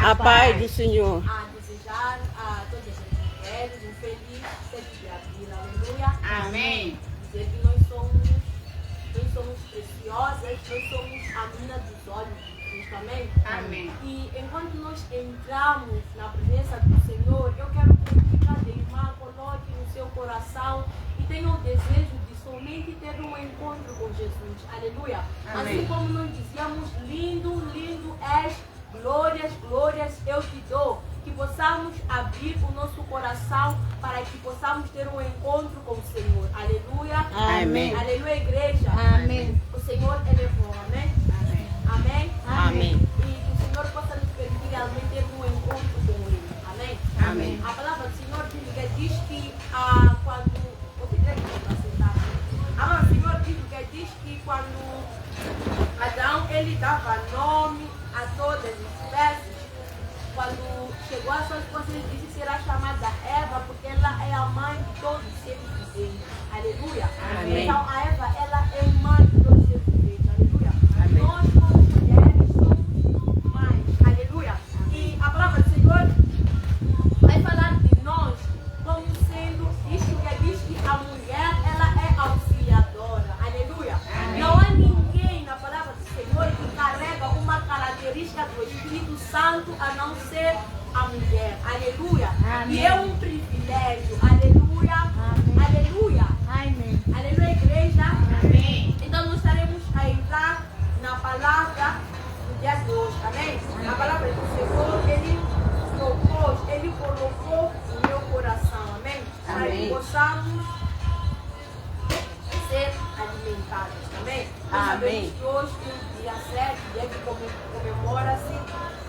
A paz do Senhor. A desejar a todas as mulheres um feliz 7 de abril. Aleluia. Amém. Dizer que nós somos preciosas, nós somos a menina dos olhos de Cristo. Amém? Amém. E enquanto nós entramos na presença do Senhor, eu quero que cada irmã coloque no seu coração e tenha o desejo de somente ter um encontro com Jesus. Aleluia. Amém. Assim como nós dizíamos, lindo, lindo és, glórias, glórias eu te dou. Que possamos abrir o nosso coração para que possamos ter um encontro com o Senhor. Aleluia. Amém. Aleluia, igreja. Amém. O Senhor, Ele é bom. Amém. Amém. Amém. Amém. E que o Senhor possa nos permitir realmente ter um encontro com Ele. Amém. Amém. A palavra do Senhor diz que quando... Você crê que está sentado? A palavra do Senhor diz que quando Adão, ele dava nome a todas as espécies, quando chegou a sua esposa, ele disse que será chamada Eva, porque ela é a mãe de todos os seres viventes. Aleluia. Amém. Então a Eva, ela é mãe de todos os seres viventes. Aleluia. Amém. Nós, como mulheres, somos mães. Aleluia. E a palavra do Senhor vai falar de nós como sendo isto que diz que a mulher, ela é auxiliadora. Aleluia. Amém. Não há ninguém na palavra do Senhor que carrega uma característica do Espírito Santo a não ser a mulher. Aleluia. Amém. E é um privilégio. Aleluia. Amém. Aleluia. Amém. Aleluia, igreja. Amém. Então nós estaremos a entrar na palavra do dia de hoje. Amém? A palavra do Senhor, Ele propôs, Ele colocou no meu coração. Amém? Para que Amém. possamos ser alimentados. Amém? Nós Amém. sabemos que hoje, dia 7, dia que comemora-se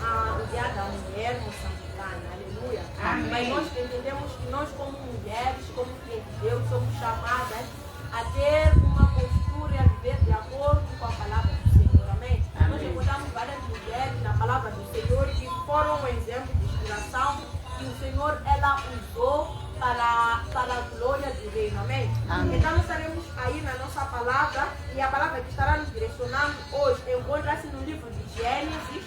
o Dia da Mulher moçambicana. Aleluia. Amém. Mas nós entendemos que nós, como mulheres, como filhas de Deus, somos chamadas a ter uma postura e a viver de acordo com a palavra do Senhor. Amém? Nós Amém. encontramos várias mulheres na palavra do Senhor que foram um exemplo de inspiração que o Senhor ela usou para a glória do reino. Amém? Amém. Então nós estaremos aí na nossa palavra e a palavra que estará nos direcionando hoje encontra-se no livro de Gênesis.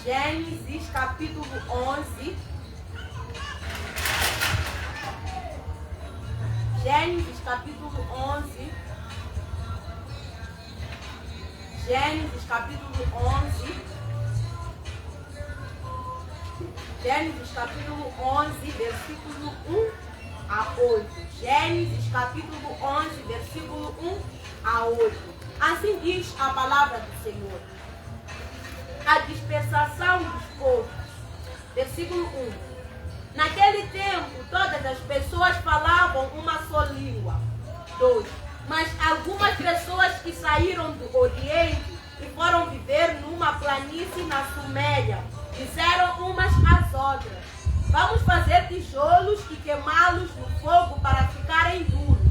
Gênesis capítulo 11. Gênesis capítulo 11. Gênesis capítulo 11. Gênesis capítulo 11, versículo 1 a 8. Gênesis capítulo 11, versículo 1 a 8. Assim diz a palavra do Senhor. A dispersação dos povos. Versículo 1. Naquele tempo, todas as pessoas falavam uma só língua. 2. Mas algumas pessoas que saíram do Oriente e foram viver numa planície na Suméria, disseram umas às outras: vamos fazer tijolos e queimá-los no fogo para ficarem duros.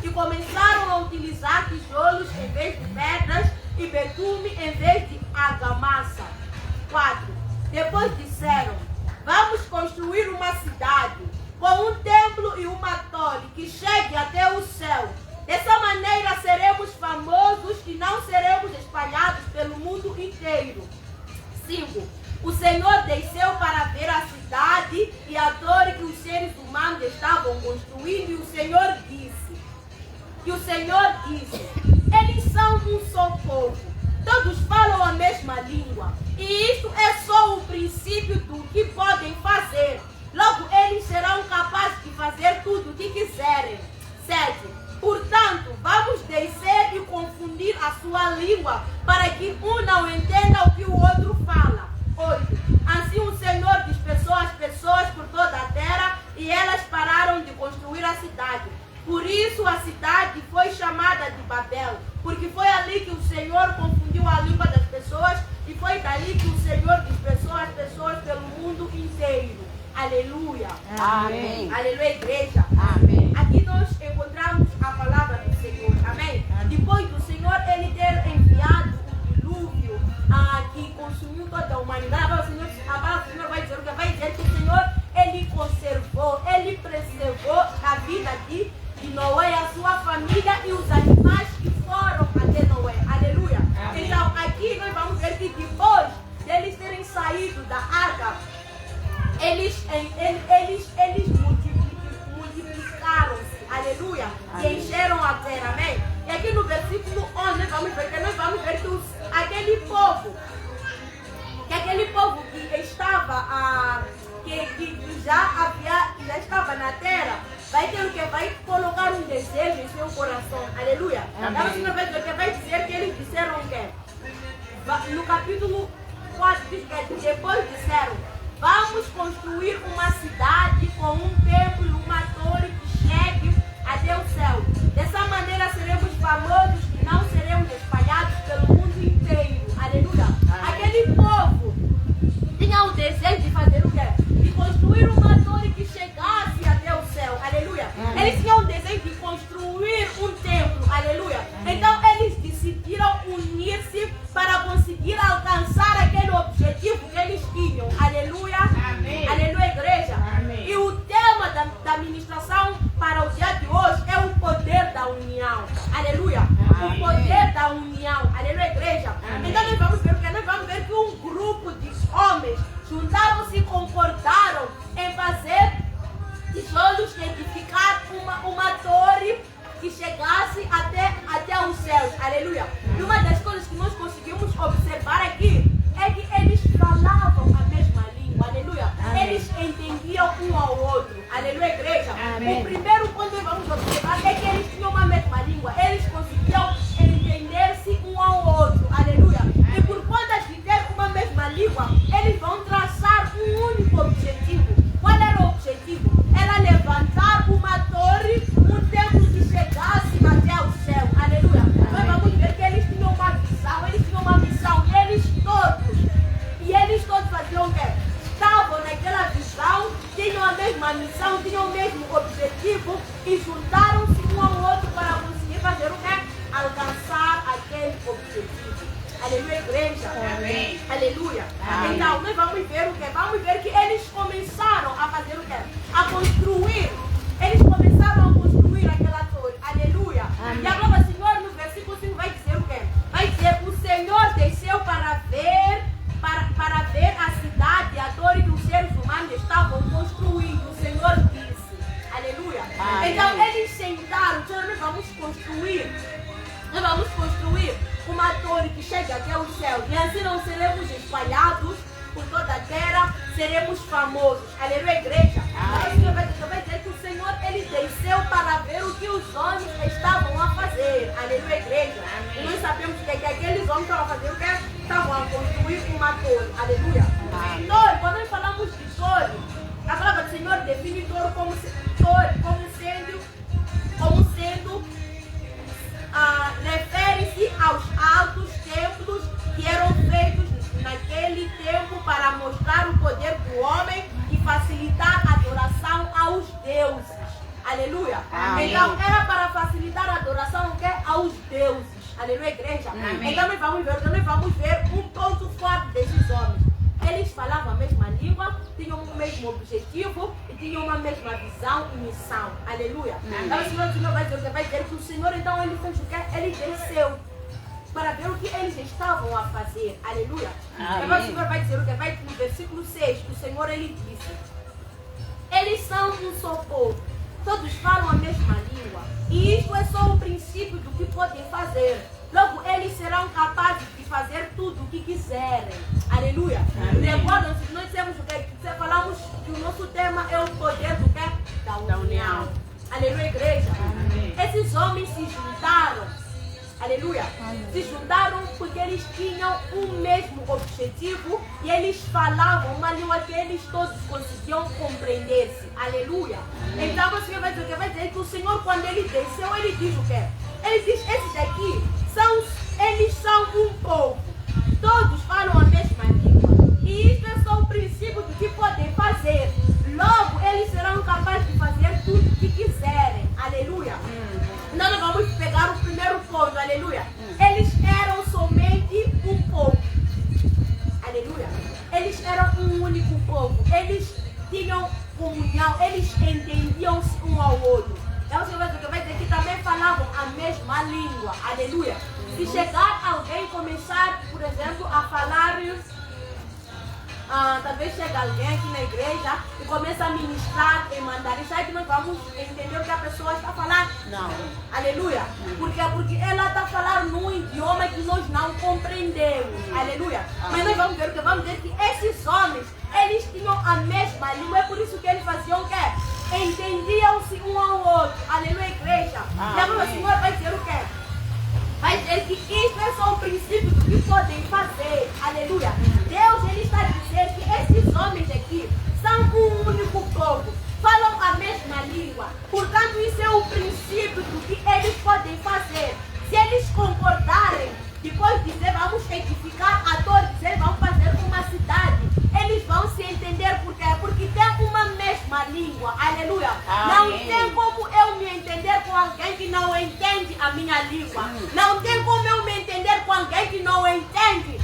E começaram a utilizar tijolos em vez de pedras e betume em vez de argamassa. 4. Depois disseram: vamos construir uma cidade com um templo e uma torre que chegue até o céu. Dessa maneira seremos famosos e não seremos espalhados pelo mundo inteiro. 5. O Senhor desceu para ver a cidade e a torre que os seres humanos estavam construindo, e o Senhor disse, eles são um só povo, todos falam a mesma língua, e isto é só o princípio do que podem fazer. Logo eles serão capazes de fazer tudo o que quiserem. 7. Portanto, vamos descer e confundir a sua língua, para que um não entenda o que o outro fala. 8. Assim o Senhor dispersou as pessoas por toda a terra e elas pararam de construir a cidade. Por isso a cidade foi chamada de Babel, porque foi ali que o Senhor confundiu a língua das pessoas e foi dali que o Senhor dispersou as pessoas pelo mundo inteiro. Aleluia. Amém. Aleluia, igreja. Amém. Aqui nós encontramos a palavra do Senhor. Amém? Depois do Senhor ele ter enviado o dilúvio que consumiu toda a humanidade, a palavra do Senhor vai dizer o que? Vai dizer que o Senhor ele conservou, ele preservou a vida de Noé, a sua família e os animais que foram até Noé. Aleluia. Amém. Então aqui nós vamos ver que depois deles terem saído saído da arca, eles multiplicaram-se, aleluia, e encheram a terra, amém? E aqui no versículo 11 nós vamos ver que aquele povo que estava, que já estava na terra, vai ter o que? Vai colocar um desejo em seu coração, aleluia. Então você vai dizer que eles disseram o quê? No capítulo 4 diz que depois disseram: vamos construir uma cidade com um templo, uma torre que chegue até o céu. Dessa maneira seremos famosos e não seremos espalhados pelo mundo inteiro. Aleluia. Aquele povo tinha o desejo de fazer o quê? De construir uma torre que chegasse até o céu. Aleluia. Eles tinham o desejo de construir um templo. Aleluia. Então eles decidiram unir-se para conseguir alcançar aquele objetivo que eles tinham. Aleluia. Amém. Aleluia, igreja. Amém. E o tema da ministração para o dia de hoje é o poder da união. Aleluia. Amém. O poder da união. Aleluia, igreja. Amém. Então nós vamos ver que um grupo de homens juntaram-se e concordaram em fazer tijolos e edificar uma torre que chegasse até os céus. Aleluia. E uma das coisas que nós conseguimos observar aqui é que eles falavam a mesma língua. Aleluia. Amém. Eles entendiam um ao outro. Aleluia, igreja. Amém. O primeiro ponto que vamos observar é que eles tinham uma mesma língua. Eles conseguiam entender-se um ao outro. Aleluia. Amém. E por conta de ter uma mesma língua, eles vão traçar um único objetivo. Qual era o objetivo? Era levantar uma torre, um templo que chegasse até o céu. Aleluia. Nós vamos ver que eles tinham uma missão, e eles todos faziam o quê? Estavam naquela visão, tinham a mesma missão, tinham o mesmo objetivo e juntaram-se um ao outro para conseguir fazer o quê? Alcançar aquele objetivo. Aleluia, igreja. Amém. Aleluia. Amém. Então, nós vamos ver o quê? Vamos ver que eles começaram a fazer o quê? A construir. Eles começaram a construir aquela torre. Aleluia. Amém. E a palavra do Senhor, no versículo 5, vai dizer o quê? Vai dizer: o Senhor desceu para ver a cidade, a torre que os seres humanos estavam construindo. O Senhor disse. Aleluia. Amém. Então, eles sentaram. Então, nós vamos construir uma torre que chegue até o céu, e assim não seremos espalhados por toda a terra, seremos famosos. Aleluia, igreja. Então vai dizer que o Senhor, ele desceu para ver o que os homens estavam a fazer. Aleluia, igreja. Amém. E nós sabemos que aqueles homens estavam a fazer o que? Estavam a construir uma torre. Aleluia. Torre, quando nós falamos de torre, a palavra do Senhor define torre como sendo refere-se aos altos templos que eram feitos naquele tempo para mostrar o poder do homem e facilitar a adoração aos deuses. Aleluia. Amém. Então era para facilitar a adoração aos deuses. Aleluia, igreja. Amém. Então nós vamos ver um ponto forte desses homens. Eles falavam a mesma língua, tinham o mesmo objetivo e tinham uma mesma visão e missão. Aleluia. Então o Senhor vai dizer que o Senhor, então, ele fez o que? Ele desceu para ver o que eles estavam a fazer. Aleluia. Então o Senhor vai dizer o que? Vai no versículo 6, que o Senhor, ele disse: eles são um só povo, todos falam a mesma língua, e isto é só o princípio do que podem fazer. Logo, eles serão capazes de fazer tudo o que quiserem. Aleluia. Recordam-se, nós temos o que? Falamos que o nosso tema é o poder do que? Da união. Aleluia, igreja. Amém. Esses homens se juntaram. Aleluia. Amém. Se juntaram porque eles tinham um mesmo objetivo e eles falavam uma língua que eles todos conseguiam compreender-se. Aleluia. Amém. Então você vai dizer que o Senhor, quando ele desceu, ele diz o quê? Ele diz: esses aqui eles são um povo, todos falam a mesma língua, e isso é só o princípio do que podem fazer. Logo, eles serão capazes de fazer tudo o que quiserem. Aleluia. Então nós vamos pegar o primeiro ponto. Aleluia. Eles eram somente um povo. Aleluia. Eles eram um único povo. Eles tinham comunhão, eles entendiam-se um ao outro. Então você vai dizer que também falavam a mesma língua. Aleluia. Se chegar alguém começar, por exemplo, a falar talvez chega alguém aqui na igreja e começa a ministrar em mandarim. Sabe que nós vamos entender o que a pessoa está falando? Não. Aleluia. Por quê? Porque ela está falando num idioma que nós não compreendemos. Aleluia. Mas nós vamos ver o que? Vamos ver que esses homens, eles tinham a mesma língua. É por isso que eles faziam o quê? Entendiam-se um ao outro. Aleluia, igreja. E agora o Senhor vai dizer o quê? Vai dizer que isto é só um princípio do que podem fazer. Aleluia. Deus, ele está a dizer que esses homens aqui são um único povo. Falam a mesma língua. Portanto, isso é o princípio do que eles podem fazer. Se eles concordarem, depois dizer vamos edificar, a dor dizer vamos fazer uma cidade, eles vão se entender. Por quê? Porque tem uma mesma língua. Aleluia. Não tem como eu me entender com alguém que não entende a minha língua. Não tem como eu me entender com alguém que não entende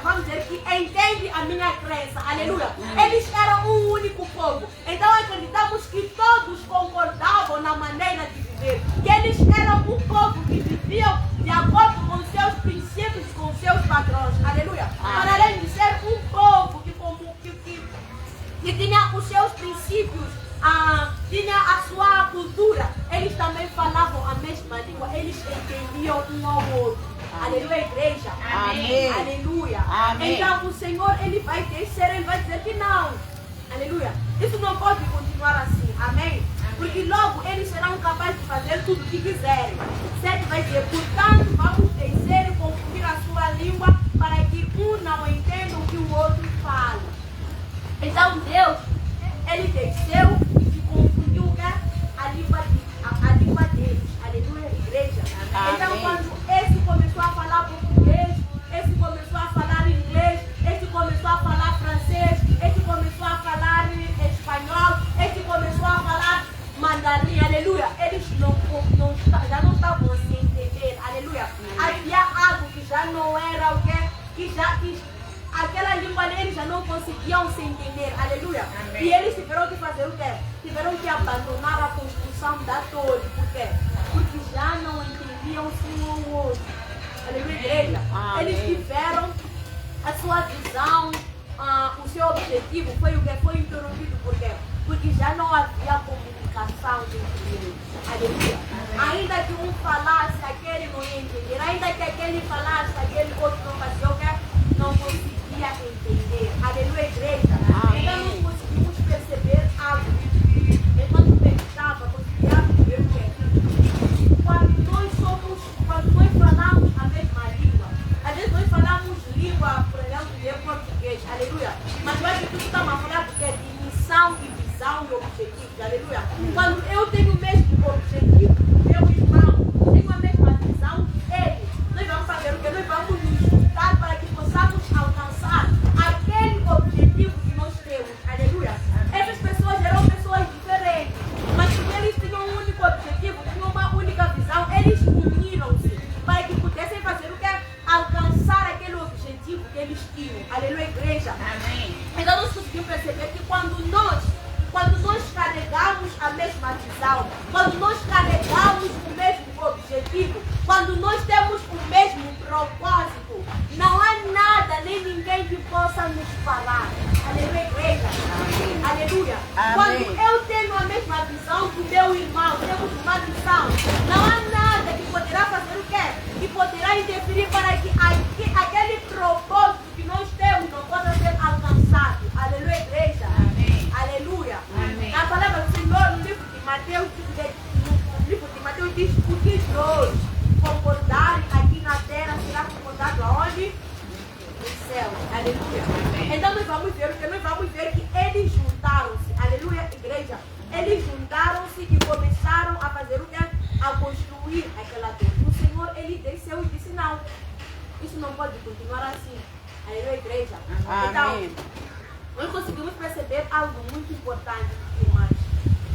vamos dizer que entende a minha crença. Aleluia. Eles eram um único povo. Então acreditamos que todos concordavam na maneira de viver. Que eles eram um povo que viviam de acordo com seus princípios, com seus padrões. Aleluia. Para além de ser um povo que tinha os seus princípios, tinha a sua cultura, eles também falavam a mesma língua, eles entendiam um ao outro. Aleluia, igreja. Amém. Aleluia. Amém. Então o Senhor, ele vai dizer que não. Aleluia. Isso não pode continuar assim. Amém. Porque logo eles serão capazes de fazer tudo o que quiserem. Certo? Vai dizer, portanto, vamos descer e confundir a sua língua para que um não entenda o que o outro fala. Então Deus, ele desceu e confundiu a língua deles. Aleluia, igreja. Amém. Então quando esse começou a falar português, esse começou a falar inglês, esse começou a falar francês, esse começou a falar espanhol, esse começou a falar mandarim. Aleluia. Eles já não estavam a se entender. Aleluia. Havia algo que já não era o que aquela língua deles já não conseguiam se entender. Aleluia. Amém. E eles tiveram que fazer o quê? Tiveram que abandonar a construção da torre. Por quê? Porque já não entendiam-se um ao outro. Aleluia, igreja. Eles tiveram a sua visão, o seu objetivo foi o que? Foi interrompido. Por quê? Porque já não havia comunicação entre eles. Aleluia. Ainda que um falasse, aquele não ia entender. Ainda que aquele falasse, aquele outro não fazia o quê? Não conseguia entender. Aleluia, igreja. Então nós conseguimos perceber algo. Enquanto pensava, conseguíamos ver o quê? Quando nós falamos a mesma língua, às vezes nós falamos língua, por exemplo, de português. Aleluia. Mas eu acho que tudo estamos a falar porque é de missão e visão e objetivo. Aleluia. Quando eu tenho o mesmo objetivo, meu irmão, tenho a mesma visão, ele, nós vamos fazer o quê? Nós vamos nos juntar para que possamos alcançar aquele objetivo que nós temos. Aleluia. Essas pessoas eram pessoas diferentes, mas porque eles tinham um único objetivo, tinham uma única visão, eles uniram-se para que pudessem fazer o quê? Alcançar aquele objetivo que eles tinham. Aleluia, igreja. Amém. Então nós conseguimos perceber que quando nós carregamos a mesma visão, quando nós carregamos o mesmo objetivo, quando nós temos o mesmo propósito, não há nada nem ninguém que possa nos parar. Aleluia, igreja. Amém. Aleluia. Amém. Quando eu tenho a mesma visão do meu irmão, temos uma visão, não há nada que poderá fazer o quê? Que poderá interferir para que aquele propósito que nós temos não possa ser alcançado. Aleluia, igreja. Amém. Aleluia. Amém. A palavra do Senhor no livro de Mateus diz o que dois concordarem aqui na terra será concordado aonde? No céu. Aleluia. Amém. Então nós vamos ver o que? Nós vamos ver que eles juntaram-se. Aleluia, igreja. Eles juntaram-se e começaram a fazer o que? A construir aquela torre. O Senhor, ele desceu e disse não. Isso não pode continuar assim. Aleluia, igreja. Amém. Então, nós conseguimos perceber algo muito importante, irmãs.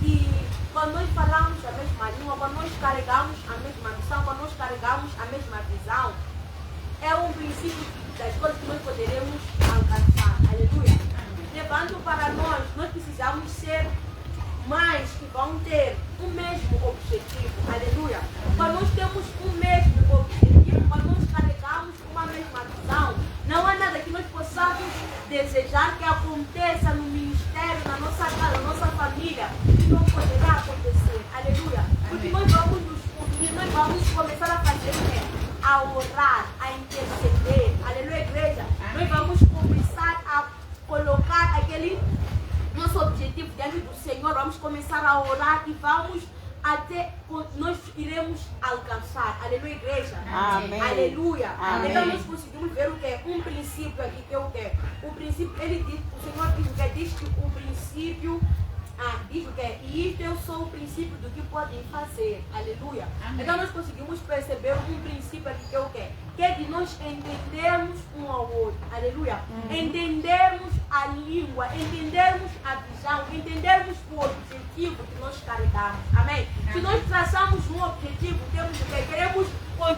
Que quando nós falamos a mesma língua, quando nós carregamos a mesma missão, quando nós carregamos a mesma visão, é um princípio das coisas que nós poderemos alcançar. Aleluia. Levando para nós precisamos ser mais que vão ter o mesmo objetivo. Aleluia. Quando nós temos o mesmo objetivo, quando nós carregamos uma mesma visão, não há nada que nós possamos desejar que aconteça no ministério, na nossa casa, na nossa família, que não poderá acontecer. Aleluia. Porque nós vamos nos unir, nós vamos começar a fazer o quê? A orar, a interceder. Aleluia, igreja. Nós vamos começar a colocar aquele nosso objetivo diante do Senhor. Vamos começar a orar e vamos até nós iremos alcançar. Aleluia, igreja. Amém. Aleluia. Amém. Então nós conseguimos ver o que é um princípio aqui, que é o que? O princípio, ele diz, o Senhor diz o que? Diz que o princípio, diz o que? E isto eu sou o princípio do que podem fazer. Aleluia. Amém. Então nós conseguimos perceber um princípio aqui, que é o que? Que é de nós entendermos um ao outro. Aleluia. Entendermos a língua, entendermos a visão, entendermos o objetivo que nós carregamos. Amém? Se nós traçamos um objetivo, temos o que? Queremos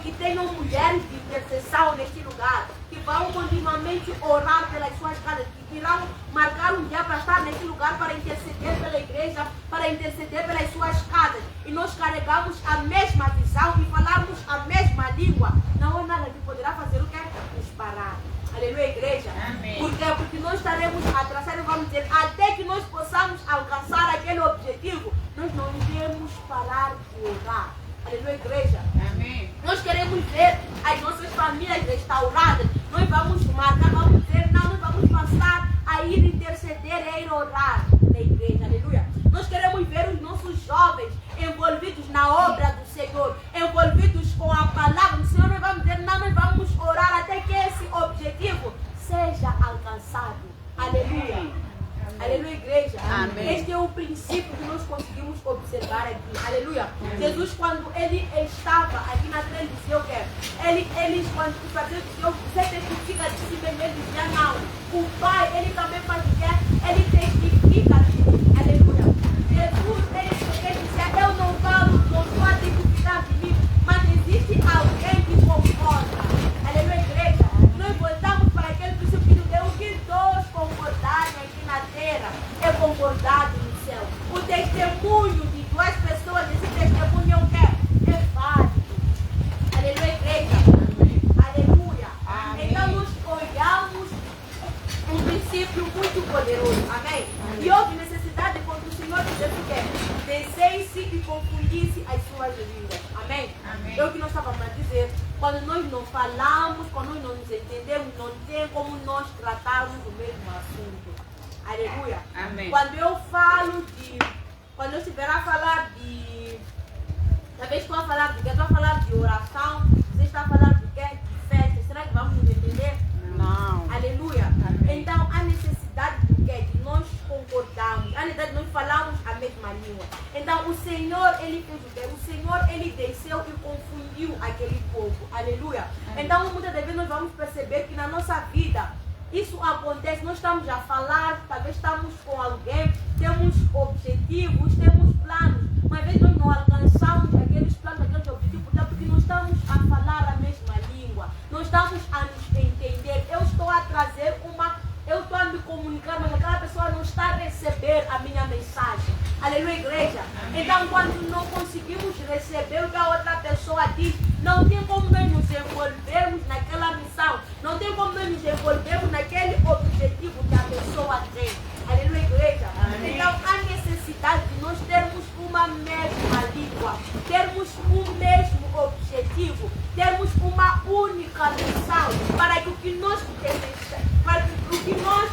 que tenham mulheres de intercessão neste lugar, que vão continuamente orar pelas suas casas, que irão marcar um dia para estar neste lugar para interceder pela igreja, para interceder pelas suas casas. E nós carregamos a mesma visão e falamos a mesma língua. Não há nada que poderá fazer o que? Nos parar. Aleluia, igreja. Amém. Por quê? Porque nós estaremos a traçar e vamos dizer, até que nós possamos alcançar aquele objetivo, nós não iremos parar de orar. Aleluia, igreja. Amém. Nós queremos ver as nossas famílias restauradas. Nós vamos marcar, vamos dizer, não, nós vamos passar a ir interceder e a ir orar na igreja. Aleluia. Nós queremos ver os nossos jovens envolvidos na obra do Senhor, envolvidos com a palavra do Senhor. Nós vamos dizer, não, nós vamos orar até que esse objetivo seja alcançado. Aleluia. Aleluia, igreja. Amém. Este é o princípio que nós conseguimos observar aqui. Aleluia. Jesus, quando ele estava aqui na terra, ele dizia o quê? Ele quando fazia você testifica de si mesmo, ele dizia não. O Pai, ele também faz o quê? Ele testifica de mim. Aleluia. Jesus, ele dizia, eu não falo, não estou a testificar de mim, mas existe alguém que concorda. Aleluia, igreja. Nós voltamos para aquele princípio que o que dois concordarem aqui na terra é concordado no céu. O testemunho de duas pessoas, esse testemunho é o quê? É válido. Aleluia, igreja. Aleluia. Amém. Então nós olhamos um princípio muito poderoso. Amém? E houve necessidade quando o Senhor dizia o quê? Descesse e confundisse as suas línguas. Amém? Amém. É o que nós estávamos a dizer. Quando nós não falamos, quando nós não nos entendemos, não tem como nós tratarmos o mesmo assunto. Aleluia. Amém. Quando eu falo de... Quando eu estiver a falar de... Talvez estou a falar de quê? Estou a falar de oração. Você está a falar de quê? De festa. Será que vamos nos entender? Não. Aleluia. Amém. Então, há necessidade de quê? De nós concordarmos. Há necessidade de nós falarmos a mesma língua. Então, o Senhor, ele fez o quê? O Senhor, ele desceu e confundiu aquele povo. Aleluia. Então, muitas vezes nós vamos perceber que na nossa vida, isso acontece, nós estamos a falar, talvez estamos com alguém, temos objetivos, temos planos, mas às vezes nós não alcançamos aqueles planos, aqueles objetivos, porque não estamos a falar a mesma língua, não estamos a nos entender. Eu estou a trazer eu estou a me comunicar, mas aquela pessoa não está a receber a minha mensagem. Aleluia, igreja. Então, quando não conseguimos receber o que a outra pessoa diz, não tem como nós nos envolvermos naquela missão, não tem como nós nos envolvermos naquele objetivo que a pessoa tem. Aleluia, igreja. Amém. Então, há necessidade de nós termos uma mesma língua, termos um mesmo objetivo, termos uma única missão, para que o que nós desejamos, para que o que nós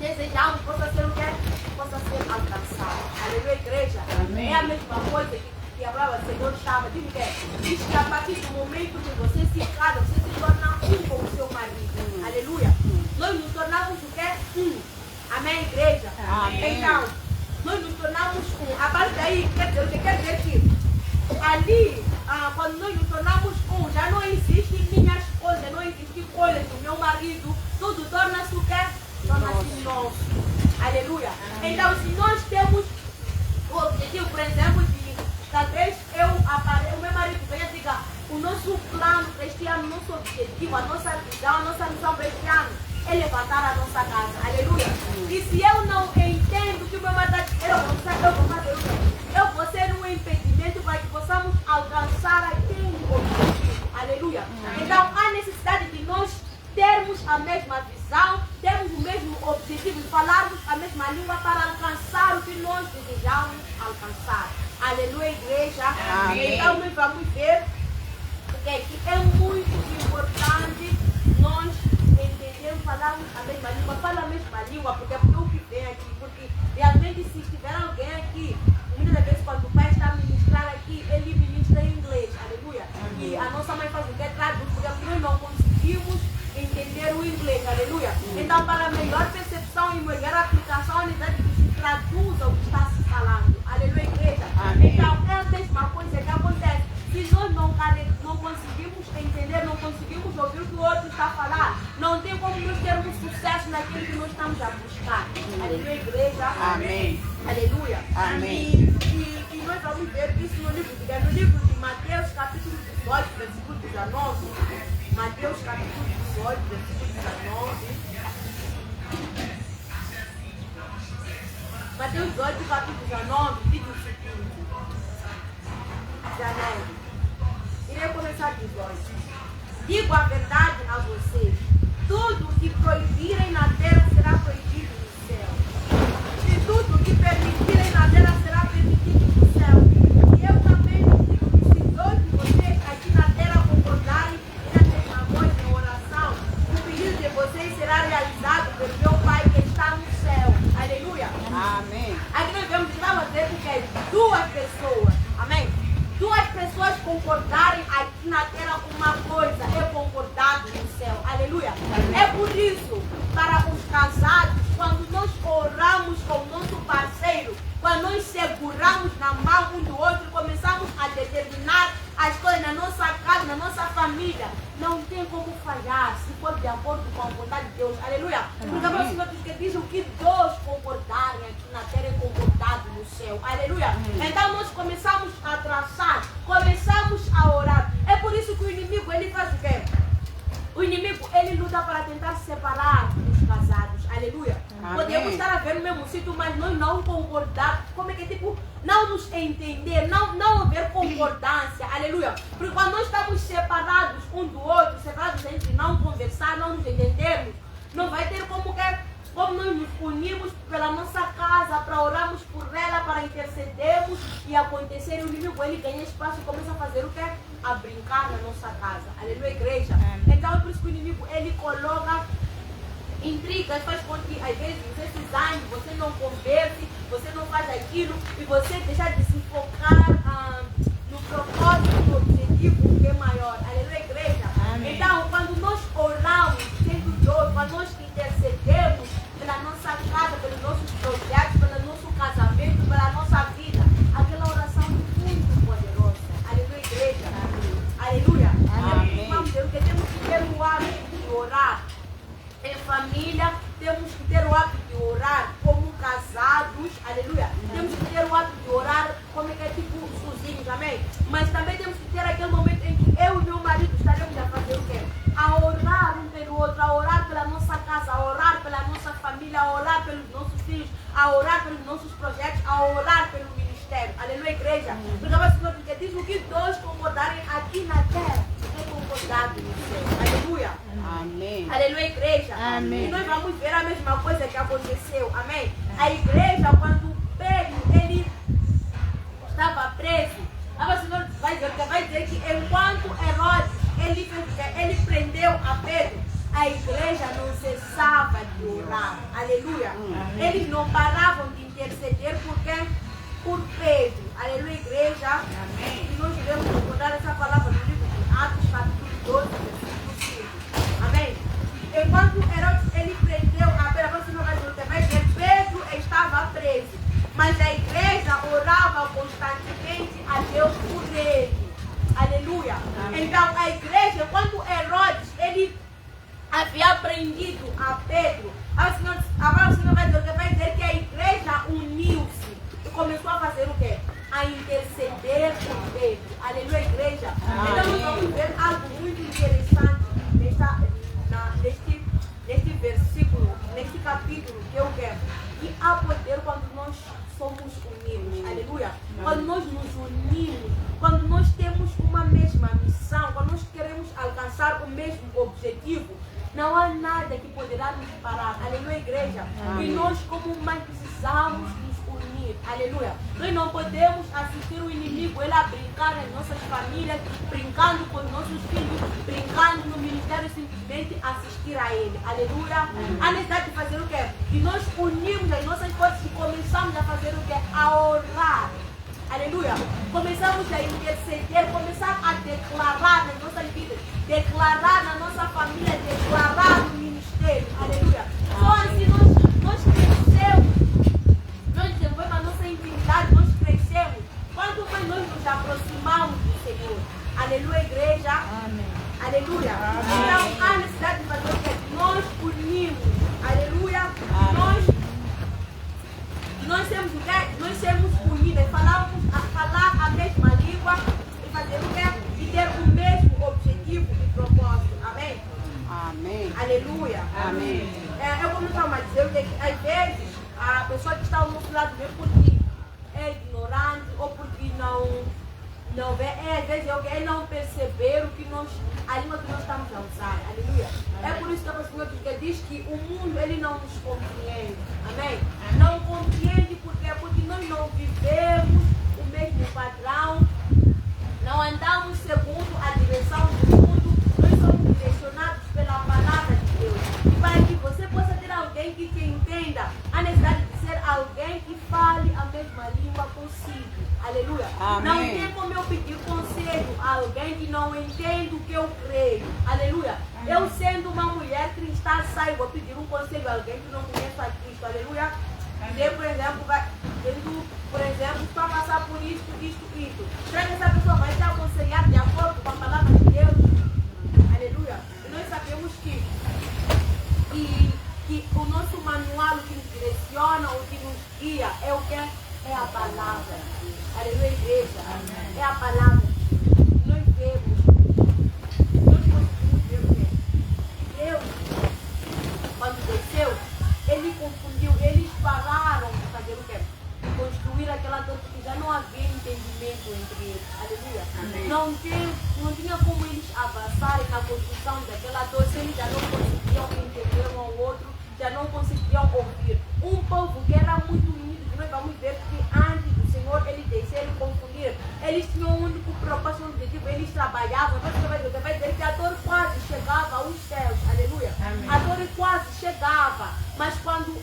desejamos possa ser o quê? Possa ser alcançado. Aleluia, igreja. Amém. É a mesma coisa que a palavra do Senhor chama de quê? Diz que a partir do momento que você se casa, você se torna um com o seu marido. Aleluia. Nós nos tornamos o quê? Um. Amém, igreja? Amém. Então, nós nos tornamos um. A partir daí, quer dizer que ali, quando nós nos tornamos um, já não existem minhas coisas, não existem coisas do meu marido, tudo torna-se o quê? Torna-se nosso. Aleluia. Então, se nós temos o objetivo, por exemplo, de talvez o meu marido venha e diga, o nosso plano para este ano, o nosso objetivo, a nossa visão, a nossa missão para este ano é levantar a nossa casa. Aleluia. E se eu não entendo que o meu marido está dizendo, eu vou fazer o quê? Eu vou ser um impedimento para que possamos alcançar aquele objetivo. Aleluia. Então, há necessidade de nós termos a mesma visão, temos o mesmo objetivo de falarmos a mesma língua para alcançar o que nós desejamos alcançar. Aleluia, igreja. Amém. Então nós vamos ver que é muito importante nós entendermos, falarmos a mesma língua, fala a mesma língua, porque é o que vem aqui, porque realmente se estiver alguém aqui, muitas vezes quando o pai está a ministrar aqui, ele ministra em inglês, aleluia. E a nossa mãe faz o que? Traduz, porque nós não conseguimos entender o inglês, aleluia. Então, para melhor percepção e melhor aplicação, a necessidade que se traduza o que está se falando, aleluia, igreja. Então, é a mesma coisa que acontece. Se nós não conseguimos entender, não conseguimos ouvir o que o outro está a falar, não tem como nós termos sucesso naquilo que nós estamos a buscar. Aleluia, igreja. Amém. Aleluia. Amém. E nós vamos ver isso no livro de Mateus, capítulo 18, versículo 19. Mateus, capítulo 18, versículo 19. Mateus 18, capítulo 19, diz o seguinte. 19. Irei começar 18. Digo a verdade a vocês: tudo o que proibirem na terra será proibido no céu, e tudo o que permitirem na terra será permitido no céu. E eu também lhes digo que se dois de vocês aqui na terra concordarem e a mesma voz em oração, o pedido de vocês será realizado pelo meu Pai que está no céu. Aleluia. Amém. Aqui nós vemos que estava dizendo que é duas pessoas. Amém. Duas pessoas concordarem aqui na terra com uma coisa, é concordado no céu. Aleluia. É por isso, para os casados, quando nós oramos com o nosso parceiro, quando nós seguramos na mão um do outro e começamos a determinar as coisas na nossa casa, na nossa família, não tem como falhar se for de acordo com a vontade de Deus. Aleluia. Porque o Senhor diz o que dois concordarem aqui na terra é concordado no céu. Aleluia. Então nós começamos a traçar, começamos a orar. É por isso que o inimigo, ele faz o quê? O inimigo, ele luta para tentar separar os casados. Aleluia. Amém. Podemos estar a ver no mesmo sítio, mas nós não concordar. Como é que tipo, não nos entender, não haver concordância. Aleluia. Porque quando nós estamos separados um do outro, separados entre não conversar, não nos entendermos, não vai ter como nós nos unimos pela nossa casa, para orarmos por ela, para intercedermos e acontecer. O inimigo, ele ganha espaço e começa a fazer o quê? A brincar na nossa casa. Aleluia, igreja. Então é por isso que o inimigo, ele coloca intrigas, faz com que às vezes você se zangue, você não converse, você não faz aquilo e você deixa de se focar no propósito, no objetivo que é maior. Aleluia, igreja. Amém. Então, quando nós oramos dentro de Deus, quando nós intercedemos pela nossa casa, pelos nossos projetos, pelo nosso casamento, pela nossa vida, aquela oração é muito poderosa. Aleluia, igreja. Aleluia. Amém. Vamos ver, porque temos que ter o hábito de orar em família, temos que ter o hábito de orar como casados, aleluia. Temos que ter o hábito de orar como é que é tipo sozinhos, amém? Mas também temos que ter aquele momento em que eu e meu marido estaremos a fazer o quê? A orar um pelo outro, a orar pela nossa casa, a orar pela nossa família, a orar pelos nossos filhos, a orar pelos nossos projetos, a orar pelo ministério, aleluia, igreja. Porque o Senhor diz o que dois concordarem aqui na terra, é concordado no céu, aleluia. Amém. Aleluia, igreja. Amém. E nós vamos ver a mesma coisa que aconteceu. Amém? A igreja, quando Pedro, ele estava preso, o Senhor vai dizer que enquanto Herodes, ele prendeu a Pedro, a igreja não cessava de orar. Aleluia. Eles não paravam de interceder por Pedro. Aleluia, igreja. Amém. E nós devemos encontrar essa palavra no livro de Atos, capítulo 12, versículo 5. Amém? Enquanto Herodes, ele prendeu a Pedro, você não vai dizer, Pedro estava preso, mas a igreja orava constantemente a Deus por ele. Aleluia. Amém. Então a igreja, quando Herodes, ele havia prendido a Pedro, agora o Senhor vai dizer que a igreja uniu-se e começou a fazer o quê? A interceder por Pedro. Aleluia, igreja. Amém. Então nós vamos ver algo muito interessante neste versículo, neste capítulo, que eu quero. E há poder quando nós somos unidos. Aleluia. Quando nós nos unimos, quando nós temos uma mesma missão, quando nós queremos alcançar o mesmo objetivo, Não há nada que poderá nos parar. Aleluia, igreja. E nós, como mães, precisamos nos unir. Aleluia. Nós não podemos assistir o inimigo, ele a brincar nas nossas famílias, brincando com os nossos filhos, brincando no ministério, simplesmente assistir a ele. Aleluia. A necessidade de fazer o quê? De nós unirmos as nossas forças e começarmos a fazer o quê? A orar. Aleluia. Começamos a interceder, começar a declarar nas nossas vidas, declarar na nossa família, declarar no ministério. Aleluia. Só assim nós crescemos, nós desenvolvemos a nossa intimidade, nós crescemos. Quanto mais nós nos aproximamos do Senhor. Aleluia, igreja. Amém. Aleluia. Amém. Então há necessidade de fazer o quê? Nós unimos. Aleluia. Amém. Nós temos o quê? Nós sermos unidos, falar a mesma língua e fazer o quê? E ter o mesmo objetivo e propósito. Amém? Amém. Aleluia. Amém. Eu como estava a dizer que às vezes a pessoa que está ao nosso lado vem porque é ignorante ou porque não vê, às vezes é não perceber a língua que nós estamos a usar. Aleluia. É por isso que o Senhor diz que o mundo ele não nos compreende. Amém? Não compreende porque nós não vivemos o mesmo padrão, não andamos segundo a direção do mundo, nós somos direcionados pela palavra de Deus. E para que você possa ter alguém que te entenda, há necessidade de ser alguém que fale a mesma língua consigo. Aleluia. Amém. Não tem como eu pedir conselho a alguém que não entende o que eu creio. Aleluia. Eu sendo uma mulher cristã, vou pedir um conselho a alguém que não conhece a Cristo. Aleluia. E, por exemplo, estou a passar por isto. Será que essa pessoa vai te aconselhar de acordo com a palavra de Deus? Aleluia. E nós sabemos que o nosso manual que nos direciona, o que nos guia, é o que? É a palavra. Aleluia, igreja. É a palavra. Nós conseguimos ver o quê? Deus, quando desceu, ele confundiu, eles pararam de fazer o quê? Construir aquela torre, porque já não havia entendimento entre eles. Aleluia. Amém. Não tinha como eles avançarem na construção daquela torre, se eles já não conseguiam entender um ao outro, já não conseguiam ouvir. Um povo que era muito unido, que nós vamos ver que antes do Senhor ele descer e confundir, eles tinham um único propósito, um objetivo, eles trabalhavam. Você vai dizer que a torre quase chegava aos céus. Aleluia. Amém. A torre quase chegava, mas quando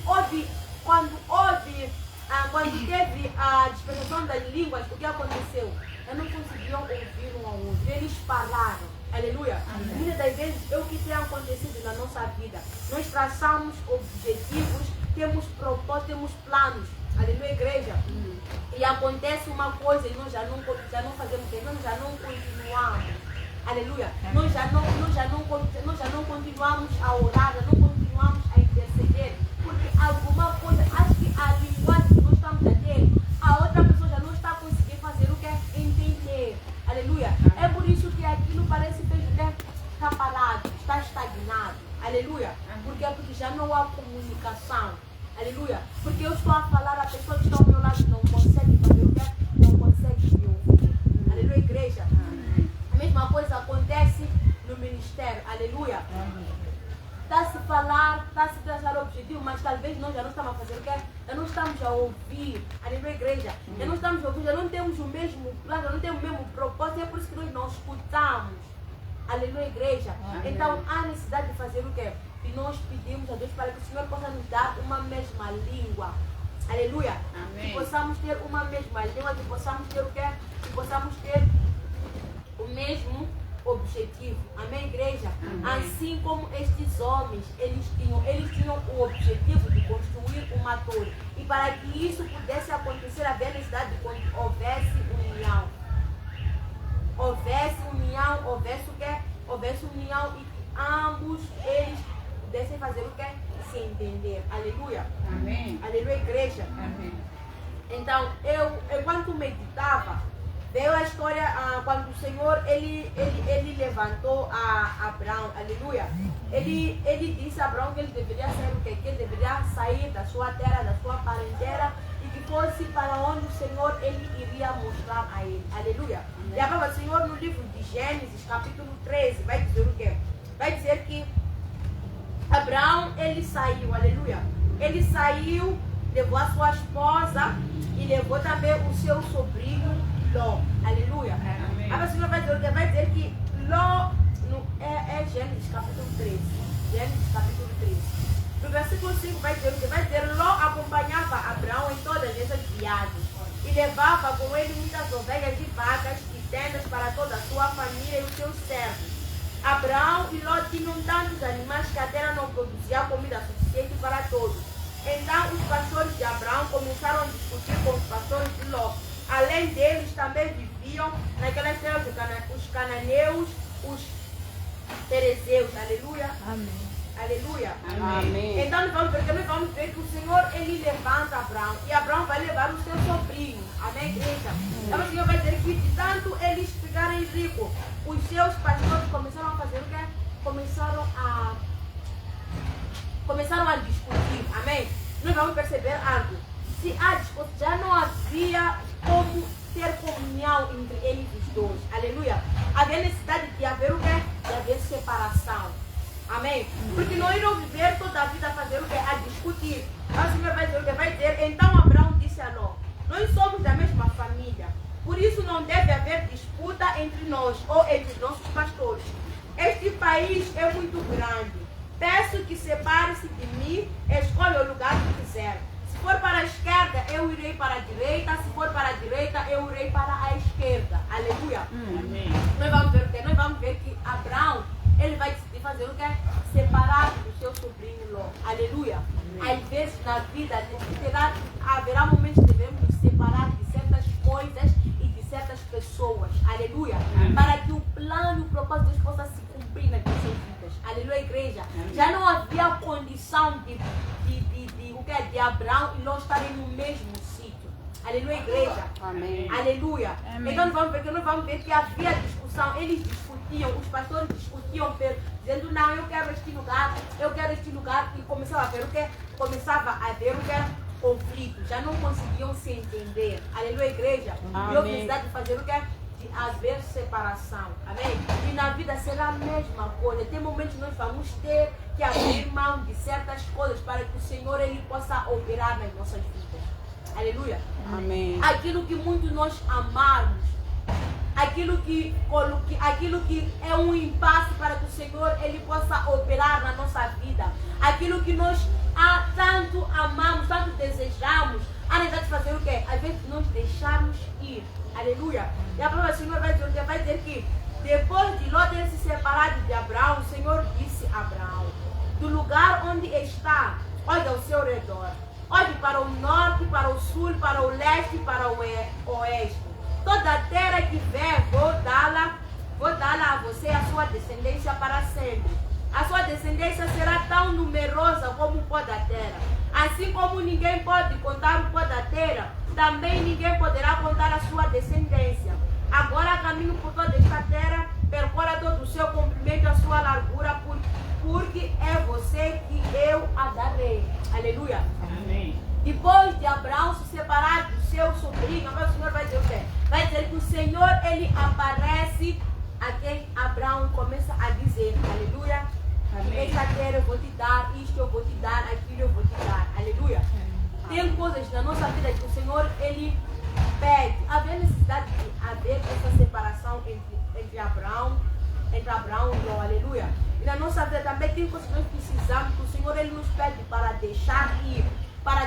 teve a dispensação das línguas, o que aconteceu? Eles não conseguiam ouvir um ao outro, eles pararam. Aleluia. Muitas das vezes é o que tem acontecido na nossa vida. Nós traçamos objetivos, temos propósitos, temos planos. Aleluia, igreja. E acontece uma coisa e nós já não fazemos, nós já não continuamos. Aleluia. Nós já não continuamos a orar, já não continuamos a interceder. Porque alguma coisa, acho que a linguagem que nós estamos a ter, a outra pessoa já não está conseguindo fazer o que é entender. Aleluia. É por isso que aquilo parece que está parado, está estagnado. Aleluia. Porque já não há comunicação. Aleluia. Porque eu estou a falar, a pessoa que está ao meu lado não consegue fazer o que é? Não consegue me ouvir. Aleluia, igreja. A mesma coisa acontece no ministério. Aleluia. Está-se a falar, está-se a traçar o objetivo, mas talvez nós já não estamos a fazer o quê? Já não estamos a ouvir. Aleluia, igreja. Já não estamos a ouvir, já não temos o mesmo plano, já não temos o mesmo propósito. É por isso que nós não escutamos. Aleluia, igreja. Então há necessidade de fazer o quê? E nós pedimos a Deus para que o Senhor possa nos dar uma mesma língua. Aleluia. Amém. Que possamos ter uma mesma língua, que possamos ter o quê? Que possamos ter o mesmo objetivo. Amém, igreja? Amém. Assim como estes homens, eles tinham o objetivo de construir uma torre. E para que isso pudesse acontecer, havia necessidade de que houvesse união. Houvesse união, houvesse o quê? Houvesse união e que ambos eles pudessem fazer o quê? Se entender. Aleluia. Amém. Aleluia, igreja. Amém. Então, enquanto meditava, veio a história quando o Senhor ele levantou a Abraão. Aleluia. Ele disse a Abraão que ele deveria sair o quê? Que ele deveria sair da sua terra, da sua parentela, e que fosse para onde o Senhor ele iria mostrar a ele. Aleluia. E a palavra do Senhor no livro de Gênesis, capítulo 13, vai dizer o quê? Vai dizer que Abraão, ele saiu, aleluia. Ele saiu, levou a sua esposa e levou também o seu sobrinho Ló, aleluia. Agora o Senhor vai dizer que Ló, é Gênesis capítulo 13. Gênesis capítulo 13. No versículo 5 vai dizer, Ló acompanhava Abraão em todas essas viagens e levava com ele muitas ovelhas e vacas e tendas para toda a sua família e os seus servos. Abraão e Ló tinham tantos animais que a terra não produzia comida suficiente para todos. Então os pastores de Abraão começaram a discutir com os pastores de Ló. Além deles também viviam naquelas terras os cananeus, os perezeus. Aleluia. Amém. Aleluia. Amém. Então nós vamos ver que o Senhor, ele levanta Abraão. E Abraão vai levar o seu sobrinho. Amém, igreja? Então o Senhor vai dizer que de tanto eles ficarem ricos, os seus pastores começaram a fazer o quê? Começaram a discutir. Amém? Nós vamos perceber algo. Se há discussão, já não havia como ter comunhão entre eles os dois. Aleluia. Havia necessidade de haver o quê? De haver separação. Amém? Porque não irão viver toda a vida a fazer o quê? A discutir. Mas o Senhor vai dizer o quê? Vai dizer, então Abraão disse a Ló, nós somos da mesma família. Por isso não deve haver disputa entre nós ou entre nossos pastores. Este país é muito grande. Peço que separe-se de mim, escolha o lugar que quiser. Se for para a esquerda, eu irei para a direita. Se for para a direita, eu irei para a esquerda. Aleluia. Amém. Nós vamos ver o quê? Nós vamos ver que Abraão, ele vai decidir fazer o quê? Separar do seu sobrinho Ló. Aleluia. Às vezes na vida haverá momentos que devemos nos separar de certas coisas e de certas pessoas. Aleluia. Para que o plano e o propósito de Deus possa se cumprir nas nossas vidas. Aleluia, igreja. Já não havia condição de Abraão e Ló estarem no mesmo sítio. Aleluia, igreja. Amém. Aleluia. Amém. Então nós vamos ver que havia discussão. Eles discutiam, os pastores discutiam, dizendo, não, eu quero este lugar, e começava a haver o quê? Começava a haver o quê? Conflito. Já não conseguiam se entender. Aleluia, igreja. E houve necessidade de fazer o quê? De haver separação. Amém? E na vida será a mesma coisa. Tem momentos que nós vamos ter que abrir mão de certas coisas para que o Senhor ele possa operar nas nossas vidas. Aleluia. Amém. Aquilo que muitos nós amamos, aquilo que é um impasse para que o Senhor ele possa operar na nossa vida, aquilo que nós tanto amamos, tanto desejamos, a necessidade de fazer o quê? Às vezes nós deixarmos ir. Aleluia. E a palavra do Senhor vai dizer que depois de Ló ter se separado de Abraão, o Senhor disse a Abraão, do lugar onde está, olhe ao seu redor, olhe para o norte, para o sul, para o leste e para o oeste. Toda a terra que vier, vou dá-la a você e a sua descendência para sempre. A sua descendência será tão numerosa como o pó da terra. Assim como ninguém pode contar o pó da terra, também ninguém poderá contar a sua descendência. Agora caminho por toda esta terra, percorra todo o seu comprimento e a sua largura, porque é você que eu a darei. Aleluia. Amém. Depois de Abraão se separar do seu sobrinho, agora o Senhor vai dizer o quê? Vai dizer que o Senhor, ele aparece a quem Abraão começa a dizer, aleluia. Amém. Esta terra eu vou te dar, isto eu vou te dar, aquilo eu vou te dar, aleluia. Tem coisas na nossa vida que o Senhor, ele pede. Havia necessidade de haver essa separação entre Abraão e Ló, aleluia. E na nossa vida também tem coisas que nós precisamos, que o Senhor, ele nos pede para deixar ir. Para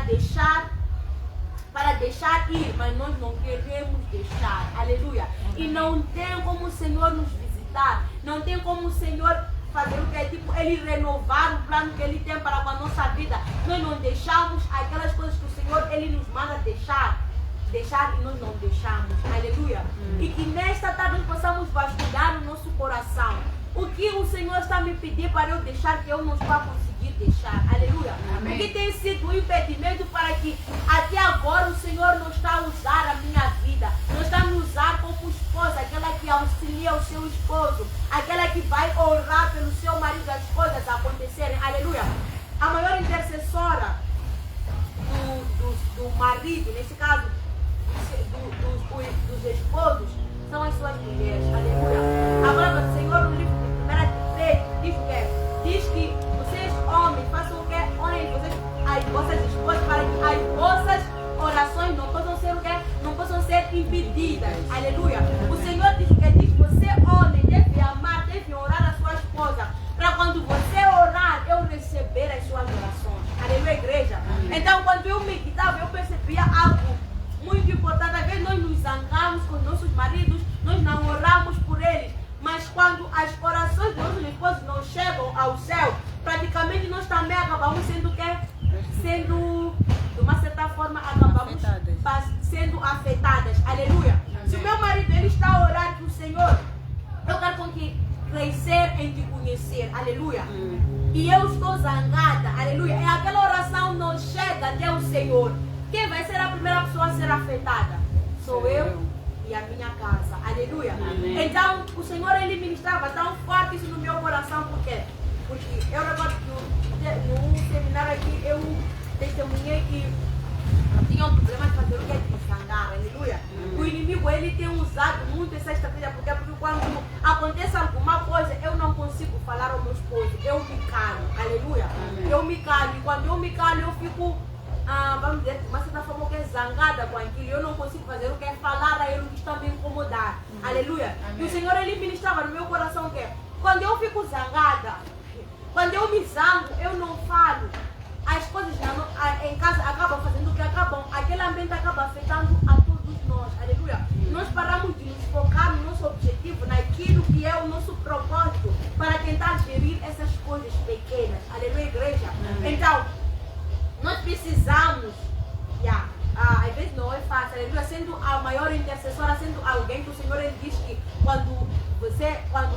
deixar ir, mas nós não queremos deixar, aleluia. E não tem como o Senhor nos visitar, não tem como o Senhor fazer o que é tipo, ele renovar o plano que ele tem para com a nossa vida. Nós não deixamos aquelas coisas que o Senhor, ele nos manda deixar e nós não deixamos, aleluia. E que nesta tarde nós possamos vasculhar o nosso coração. O que o Senhor está me pedindo para eu deixar que eu não estou a conseguir deixar, aleluia. Amém. O que tem sido um impedimento para que até agora o Senhor não está a usar a minha vida, não está a me usar como esposa, aquela que auxilia o seu esposo, aquela que vai orar pelo seu marido, as coisas acontecerem, aleluia. A maior intercessora do marido, nesse caso, dos esposos, são as suas mulheres, aleluia. A palavra do Senhor no livro de 1 Timóteo diz que vocês Então, quando eu meditava, eu percebia algo muito importante. Às vezes nós nos zangamos com nossos maridos, nós não oramos por eles. Mas quando as orações dos nossos esposos não chegam ao céu, praticamente nós também acabamos sendo o quê? Sendo, de uma certa forma, acabamos sendo afetadas. Aleluia. Amém. Se o meu marido ele está a orar para o Senhor, eu quero com que crescer em te conhecer. Aleluia. E eu estou zangada. Aleluia. E aquela oração não chega até o Senhor. Quem vai ser a primeira pessoa a ser afetada? Sou eu e a minha casa. Aleluia. Amém. Então, o Senhor ele ministrava tão forte isso no meu coração. Por quê? Porque eu recordo que no seminário aqui eu testemunhei que tinha um problema de fazer o que é de zangar. Aleluia. O inimigo ele tem usado muito essa estratégia. Porque quando acontece alguma coisa, eu não consigo falar ao meu esposo. Eu me calo. Aleluia. Amém. Eu me calo. E quando eu me calo, eu fico... vamos dizer, de uma certa forma que é zangada com aquilo, eu não consigo fazer o que é falar a ele o que está me incomodar. Aleluia. Amém. E o Senhor ele ministrava no meu coração que quando eu fico zangada, quando eu me zango, eu não falo. As coisas em casa acabam fazendo o que acabam, aquele ambiente acaba afetando a todos nós. Aleluia. Nós paramos de nos focar no nosso objetivo, naquilo que é o nosso propósito, para tentar gerir essas coisas pequenas. Aleluia, igreja. Amém. Então, nós precisamos, às vezes não é fácil, aleluia, sendo a maior intercessora, sendo alguém que o Senhor ele diz que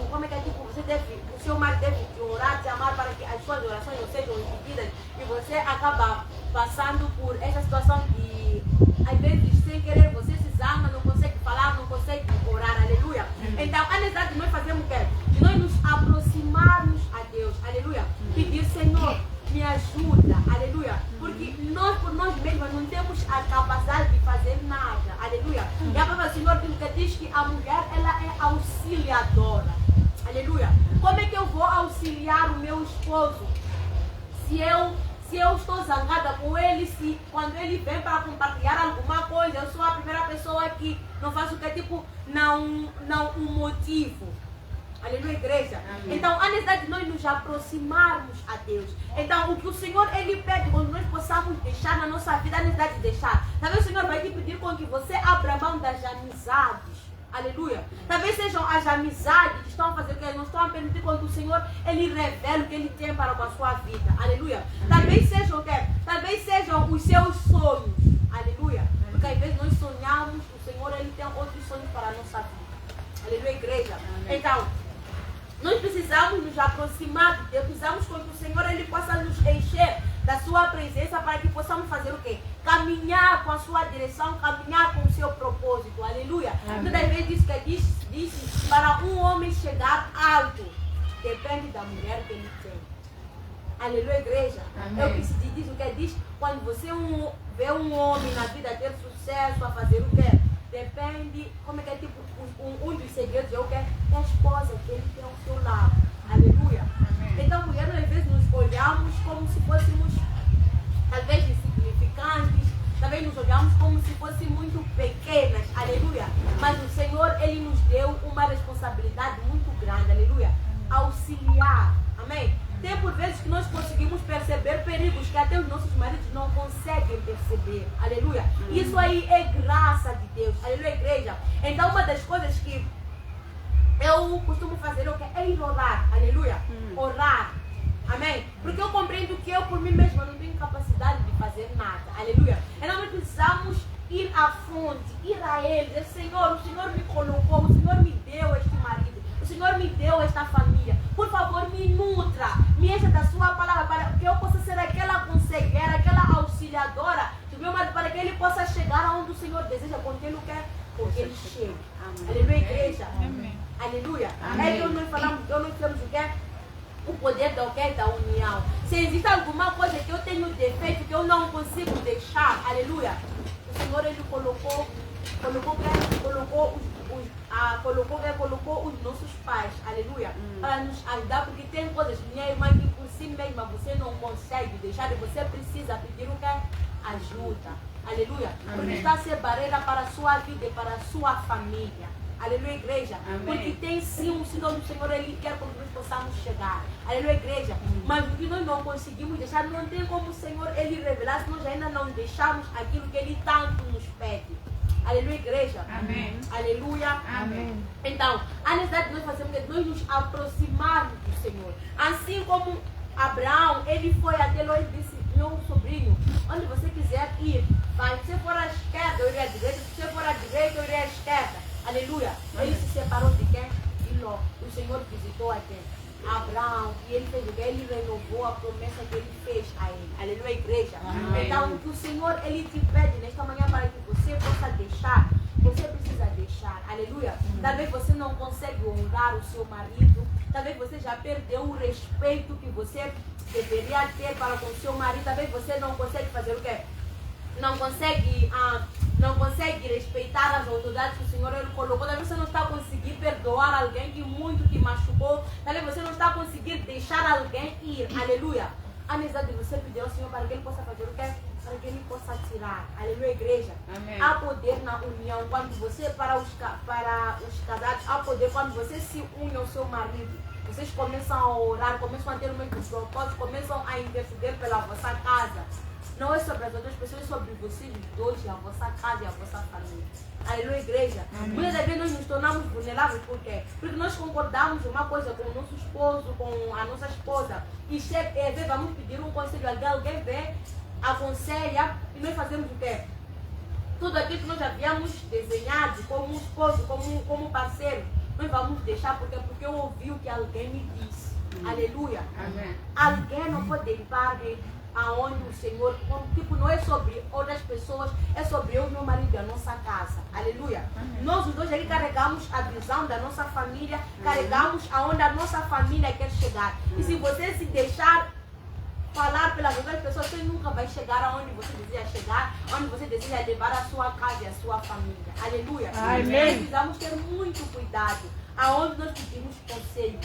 como é que é tipo, o seu marido deve te orar, te amar para que as suas orações não sejam impedidas e você acaba passando por essa situação de, às vezes, sem querer, você se zanga, não consegue falar, não consegue orar, aleluia. Então, a necessidade de nós fazermos o quê? De nós nos aproximarmos a Deus, aleluia, pedir, Senhor, me ajuda, aleluia, porque nós por nós mesmos não temos a capacidade de fazer nada, aleluia. E a palavra do Senhor diz que a mulher ela é auxiliadora, aleluia. Como é que eu vou auxiliar o meu esposo se eu estou zangada com ele, se quando ele vem para compartilhar alguma coisa, eu sou a primeira pessoa que não faço o que tipo, não um motivo. Aleluia, igreja. Amém. Então, a necessidade de nós nos aproximarmos a Deus. Então, o que o Senhor ele pede, quando nós possamos deixar na nossa vida, a necessidade de deixar. Talvez o Senhor vai te pedir com que você abra mão das amizades. Aleluia. Talvez sejam as amizades que estão a fazer o que não estão a permitir quando o Senhor ele revela o que ele tem para com a sua vida. Aleluia. Talvez sejam o quê? Talvez sejam os seus sonhos. Aleluia. Porque às vezes nós sonhamos, o Senhor ele tem outros sonhos para a nossa vida. Aleluia, igreja. Amém. Então, nós precisamos nos aproximar de Deus, precisamos que o Senhor ele possa nos encher da sua presença para que possamos fazer o quê? Caminhar com a sua direção, caminhar com o seu propósito. Aleluia. Muitas vezes diz para um homem chegar alto, depende da mulher que ele tem. Aleluia, igreja. Amém. Eu preciso dizer o que diz quando você vê um homem na vida ter sucesso, a fazer o quê? Depende, como é que é tipo, um dos segredos é o que? É a esposa que ele tem ao seu lado. Aleluia. Amém. Então, mulheres, às vezes nos olhamos como se fôssemos, talvez, insignificantes, talvez nos olhamos como se fossem muito pequenas. Aleluia. Mas o Senhor, ele nos deu uma responsabilidade muito grande. Aleluia. Auxiliar. Amém. Tem por vezes que nós conseguimos perceber perigos que até os nossos maridos não conseguem perceber. Aleluia. Isso aí é graça de Deus. Aleluia, igreja. Então uma das coisas que eu costumo fazer é ir orar. Aleluia. Orar. Amém. Porque eu compreendo que eu por mim mesma não tenho capacidade de fazer nada. Aleluia. Então nós precisamos ir à fonte, ir a Ele. Dizer, Senhor, o Senhor me colocou, o Senhor me deu este marido. O Senhor me deu esta família. Por favor, me nutra, me encha da sua palavra para que eu possa ser aquela conselheira, aquela auxiliadora do meu marido, para que ele possa chegar aonde o Senhor deseja, quando ele quer, porque ele chega. Aleluia, igreja. Amém. Aleluia. Amém. É que nós falamos, nós temos o quê? O poder da união. Se existe alguma coisa que eu tenho defeito, que eu não consigo deixar, aleluia, o Senhor ele colocou os nossos pais, aleluia, para nos ajudar, porque tem coisas, minha irmã, que por si mesma você não consegue deixar e você precisa pedir o que? Ajuda, aleluia, porque está a ser barreira para a sua vida e para a sua família. Aleluia, igreja. Amém. Porque tem sim um sítio onde o Senhor Ele quer que nós possamos chegar. Aleluia, igreja. Mas o que nós não conseguimos deixar, não tem como o Senhor Ele revelar se nós ainda não deixamos aquilo que Ele tanto nos pede. Aleluia, igreja. Amém. Aleluia. Amém. Então, a necessidade de nós fazermos é de nós nos aproximarmos do Senhor. Assim como Abraão, ele foi até Ló e disse: meu sobrinho, onde você quiser ir, vai. Se você for à esquerda, eu irei à direita. Se você for à direita, eu irei à esquerda. Aleluia. Ele se separou de quem? De Ló. O Senhor visitou a quem? Abraão. E ele fez o que? Ele renovou a promessa que ele fez a ele. Aleluia, igreja. Amém. Então, o que o Senhor ele te pede nesta manhã para que você possa deixar, você precisa deixar. Aleluia. Talvez você não consegue honrar o seu marido. Talvez você já perdeu o respeito que você deveria ter para com o seu marido. Talvez você não consegue fazer o quê? Não consegue respeitar as autoridades que o Senhor ele colocou. Talvez você não está conseguindo perdoar alguém que muito te machucou. Talvez você não está conseguindo deixar alguém ir. Aleluia. A necessidade de você pedir ao Senhor para que Ele possa fazer o quê? Para que Ele possa tirar. Aleluia, igreja. Amém. Há poder na união. Quando você, para os casados, há poder quando você se une ao seu marido. Vocês começam a orar, começam a ter o mesmo propósito, começam a interceder pela vossa casa. Não é sobre as outras pessoas, é sobre vocês dois, e a vossa casa e a vossa família. Aleluia, igreja. Muitas das vezes nós nos tornamos vulneráveis, por quê? Porque nós concordamos uma coisa com o nosso esposo, com a nossa esposa, e vamos pedir um conselho, alguém vê, aconselha, e nós fazemos o quê? Tudo aquilo que nós havíamos desenhado como esposo, como parceiro, nós vamos deixar, porque eu ouvi o que alguém me disse. Aleluia. Amém. Alguém não pode limpar aonde o Senhor, tipo, não é sobre outras pessoas, é sobre eu e meu marido e a nossa casa. Aleluia. Nós os dois aqui carregamos a visão da nossa família, carregamos aonde a nossa família quer chegar. E se você se deixar falar pelas outras pessoas, você nunca vai chegar aonde você deseja chegar, onde você deseja levar a sua casa e a sua família. Aleluia. Amém. Nós precisamos ter muito cuidado aonde nós pedimos conselho.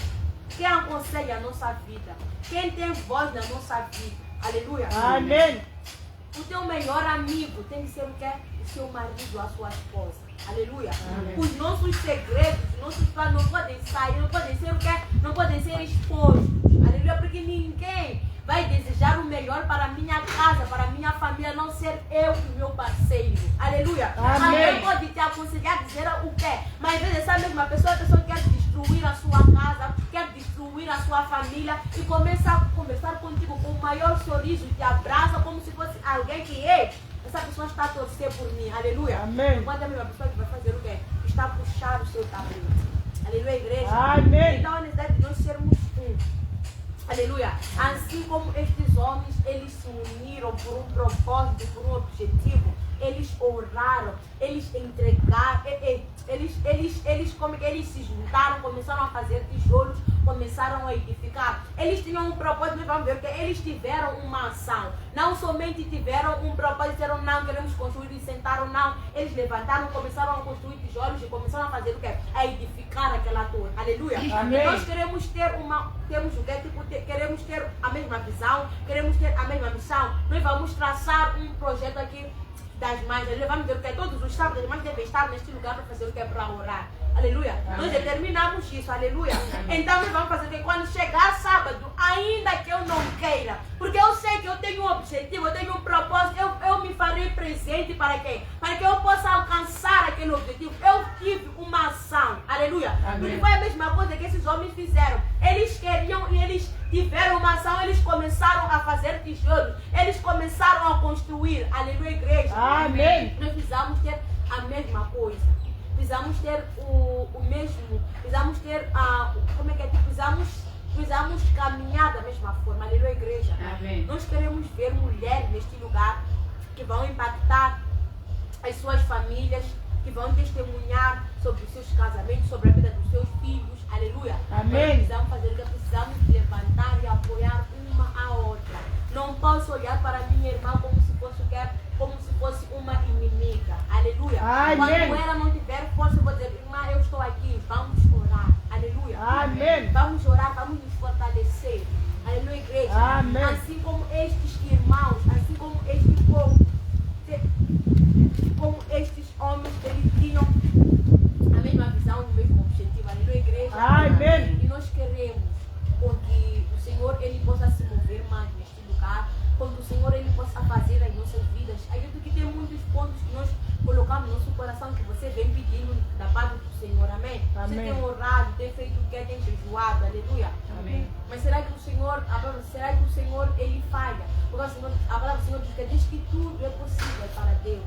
Quem aconselha a nossa vida? Quem tem voz na nossa vida? Aleluia. Amém. O teu melhor amigo tem que ser o quê? O seu marido, a sua esposa. Aleluia. Amém. Os nossos segredos, os nossos planos não podem sair, não podem ser o quê? Não podem ser expostos. Aleluia. Porque ninguém vai desejar o melhor para a minha casa, para a minha família, a não ser eu e meu parceiro. Aleluia. Amém. Alguém pode te aconselhar, dizer o quê? Mas às vezes essa mesma pessoa, quer destruir a sua casa, quer destruir a sua família e começa a conversar contigo com o maior sorriso, te abraça como se fosse alguém que, ei, essa pessoa está a torcer por mim. Aleluia. Amém. Enquanto a mesma pessoa que vai fazer o quê? Está a puxar o seu tapete. Aleluia, igreja. Amém. Então a necessidade de nós sermos um. Aleluia. Assim como estes homens, eles se uniram por um propósito, por um objetivo. Eles oraram, eles entregaram, eles se juntaram, começaram a fazer tijolos, começaram a edificar. Eles tinham um propósito, nós vamos ver que eles tiveram uma ação. Não somente tiveram um propósito, disseram não, queremos construir e sentaram, não. Eles levantaram, começaram a construir tijolos e começaram a fazer o quê? A edificar aquela torre. Aleluia. Amém. Nós queremos ter queremos ter a mesma visão, queremos ter a mesma missão. Nós vamos traçar um projeto aqui das mães. Aleluia. Vamos dizer o que todos os sábados as mães devem estar neste lugar para fazer o que é para orar. Aleluia. Nós determinamos isso. Aleluia. Então nós vamos fazer o que quando chegar sábado, ainda que eu não queira, porque eu sei que eu tenho um objetivo, eu tenho um propósito, eu me farei presente para quem? Para que eu possa alcançar aquele objetivo. Eu tive uma ação. Aleluia. Porque foi a mesma coisa que esses homens fizeram. Eles queriam e eles tiveram uma ação, eles começaram a fazer tijolos, eles começaram a construir. Aleluia, igreja. Amém. Nós precisamos ter a mesma coisa. Precisamos ter o mesmo, precisamos ter precisamos caminhar da mesma forma. Aleluia, igreja. Amém. Nós queremos ver mulheres neste lugar que vão impactar as suas famílias, que vão testemunhar sobre os seus casamentos, sobre a vida dos seus filhos. Aleluia. Amém. Nós precisamos fazer o que precisamos levantar e apoiar uma a outra. Não posso olhar para minha irmã como se fosse uma inimiga. Aleluia. Amém. Quando ela não tiver força, eu vou dizer, irmã, eu estou aqui, vamos orar. Aleluia. Amém. Vamos orar, vamos nos fortalecer. Aleluia, igreja. Amém. Assim como estes irmãos, assim como este povo, como estes homens, eles tinham a mesma visão. fazer nas nossas vidas. Acredito que tem muitos pontos que nós colocamos no nosso coração que você vem pedindo da parte do Senhor, amém? Você tem orado, tem feito o que tem jejuado, aleluia. Amém. Mas será que o Senhor, ele falha? Porque a palavra do Senhor diz que tudo é possível para Deus.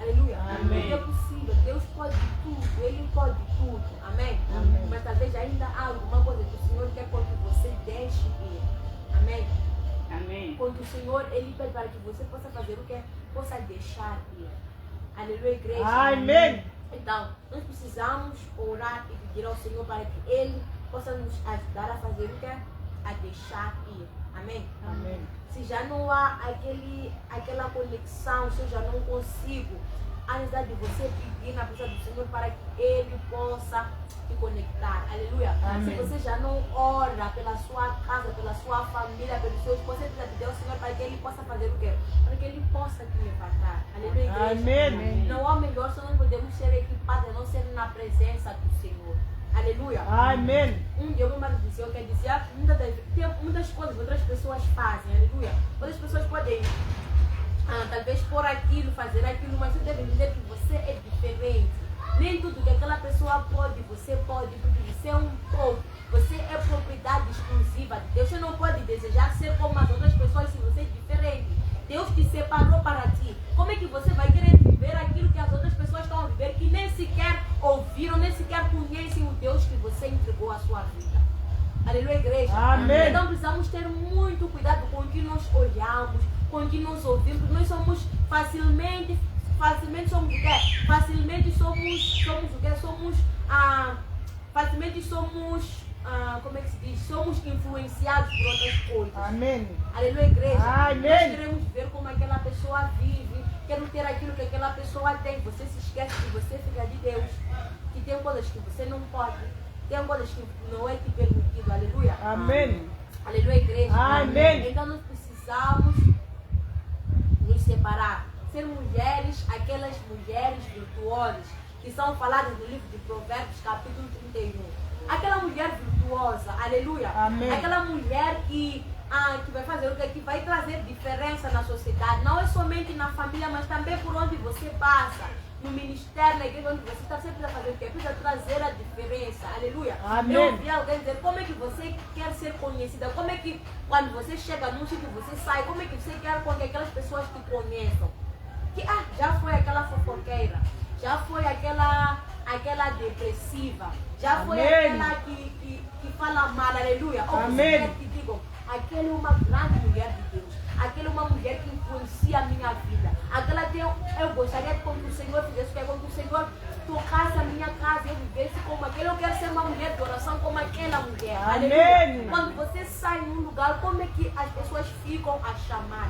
Aleluia. Amém. Tudo é possível. Deus pode tudo. Ele pode tudo. Amém? Amém. Mas talvez ainda há alguma coisa que o Senhor quer que você deixe ir. Amém? Amém. Quando o Senhor, ele pede para que você possa fazer o que? Possa deixar ir. Aleluia, igreja. Amém. Então, nós precisamos orar e pedir ao Senhor para que Ele possa nos ajudar a fazer o que? A deixar ir. Amém? Amém. Se já não há aquela conexão, se eu já não consigo, a necessidade de você pedir na presença do Senhor para que Ele possa te conectar. Aleluia. Amém. Se você já não ora pela sua casa, pela sua família, pelos seus, você precisa pedir ao Senhor para que Ele possa fazer o quê? Para que Ele possa te levantar. Aleluia, igreja. Amém. Não há melhor se nós podemos ser equipados, a não ser na presença do Senhor. Aleluia. Amém. Um dia eu me disse, eu quero dizer, tem muitas coisas que outras pessoas fazem, aleluia. Outras pessoas podem, talvez pôr aquilo, fazer aquilo, mas você deve entender que você é diferente. Nem tudo que aquela pessoa pode, você pode, porque você é um povo. Você é propriedade exclusiva de Deus. Você não pode desejar ser como as outras pessoas se você é diferente. Deus te separou para ti. Como é que você vai querer viver aquilo que as outras pessoas estão a viver, que nem sequer ouviram, nem sequer conhecem o Deus que você entregou à sua vida? Aleluia, igreja. Amém. Então precisamos ter muito cuidado com o que nós olhamos, com o que nós ouvimos, porque nós somos facilmente somos o quê? Facilmente somos o quê? Facilmente somos, como é que se diz? Somos influenciados por outras coisas. Amém. Aleluia, igreja. Amém. Nós queremos ver como aquela pessoa vive, queremos ter aquilo que aquela pessoa tem. Você se esquece que você é filha de Deus, que tem coisas que você não pode, tem coisas que não é te permitido. Aleluia. Amém. Aleluia, igreja. Amém. Então nós precisamos nos separar. Ser mulheres, aquelas mulheres virtuosas que são faladas no livro de Provérbios, capítulo 31. Aquela mulher virtuosa, aleluia. Amém. Aquela mulher que vai fazer o que vai trazer diferença na sociedade. Não é somente na família, mas também por onde você passa. No ministério, na igreja, onde você está sempre a fazer o que? Precisa trazer a diferença. Aleluia. Amém. Eu ouvi alguém dizer como é que você quer ser conhecida. Como é que quando você chega num sítio, você sai. Como é que você quer que aquelas pessoas te conheçam? Que já foi aquela fofoqueira. Já foi aquela depressiva. Já foi Amém. aquela que fala mal. Aleluia. Ou Amém. você quer que digam, aquela é uma grande mulher de Deus. Aquela é uma mulher que influencia a minha vida. Aquela eu gostaria de quando o Senhor fizesse, quando o Senhor tocasse a minha casa e eu vivesse como aquela. Eu quero ser uma mulher de oração como aquela mulher. Amém. Aleluia. Quando você sai num lugar, como é que as pessoas ficam a chamar?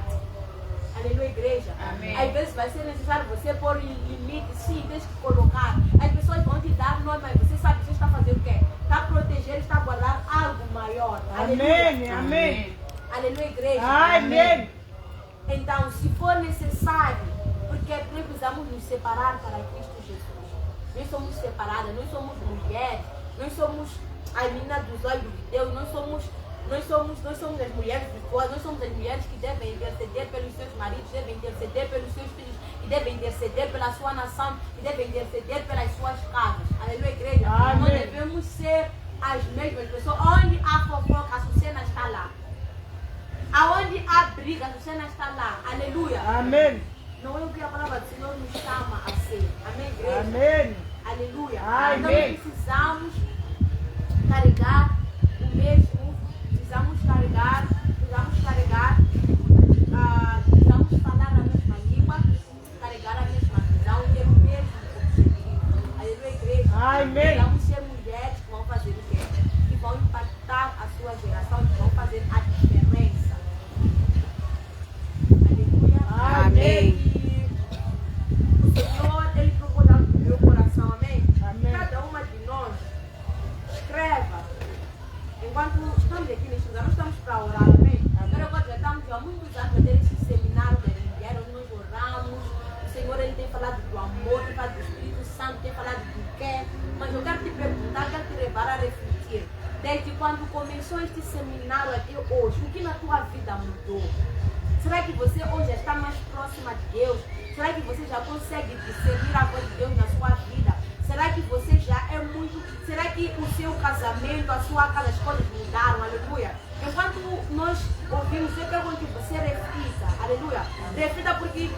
Aleluia, igreja. Amém. Às vezes vai ser necessário você pôr limite, sim, tem que colocar. As pessoas vão te dar nome, mas você sabe que você está fazendo o quê? Está a proteger, está a guardar algo maior. Aleluia. Amém. Amém. Aleluia, igreja. Amém. Então, se for necessário, porque nós precisamos nos separar para Cristo Jesus. Nós somos separadas, nós somos mulheres, nós somos as meninas dos olhos de Deus, nós somos as mulheres virtuosas, nós somos as mulheres que devem interceder pelos seus maridos, devem interceder pelos seus filhos, que devem interceder pela sua nação, que devem interceder pelas suas casas. Aleluia, igreja. Amém. Nós devemos ser as mesmas pessoas. Onde há fofoca, a Sucena está lá. Aonde há briga, a Sucena está lá. Aleluia. Amém. Não é o que a palavra do Senhor nos chama a ser. Amém, igreja? Amém. Aleluia. Amém. Então nós precisamos carregar o mesmo. Precisamos falar a mesma língua, carregar a mesma visão, ter o mesmo objetivo. Aleluia, igreja. Amém. Precisamos ser mulheres que vão fazer o quê? Que vão impactar a sua geração, que vão fazer a diferença. Aleluia. Amém. E o Senhor, Ele procura no meu coração, amém? Amém. Cada uma de nós escreva. Enquanto estamos aqui neste lugar, nós estamos para orar, amém? Agora já estamos há muitos anos a ter esse seminário da mulher, onde nós oramos. O Senhor, Ele tem falado do amor, tem falado do Espírito Santo, tem falado do quê. Mas eu quero te perguntar, quero te levar a refletir. Desde quando começou este seminário até hoje, o que na tua vida mudou? Será Será que você hoje já está mais próxima de Deus? Será que você já consegue discernir a voz de Deus na sua vida? Será que você já é muito... Será que o seu casamento, a sua casa, as coisas mudaram? Aleluia. Enquanto nós ouvimos, eu quero que você reflita. Aleluia. Reflita porque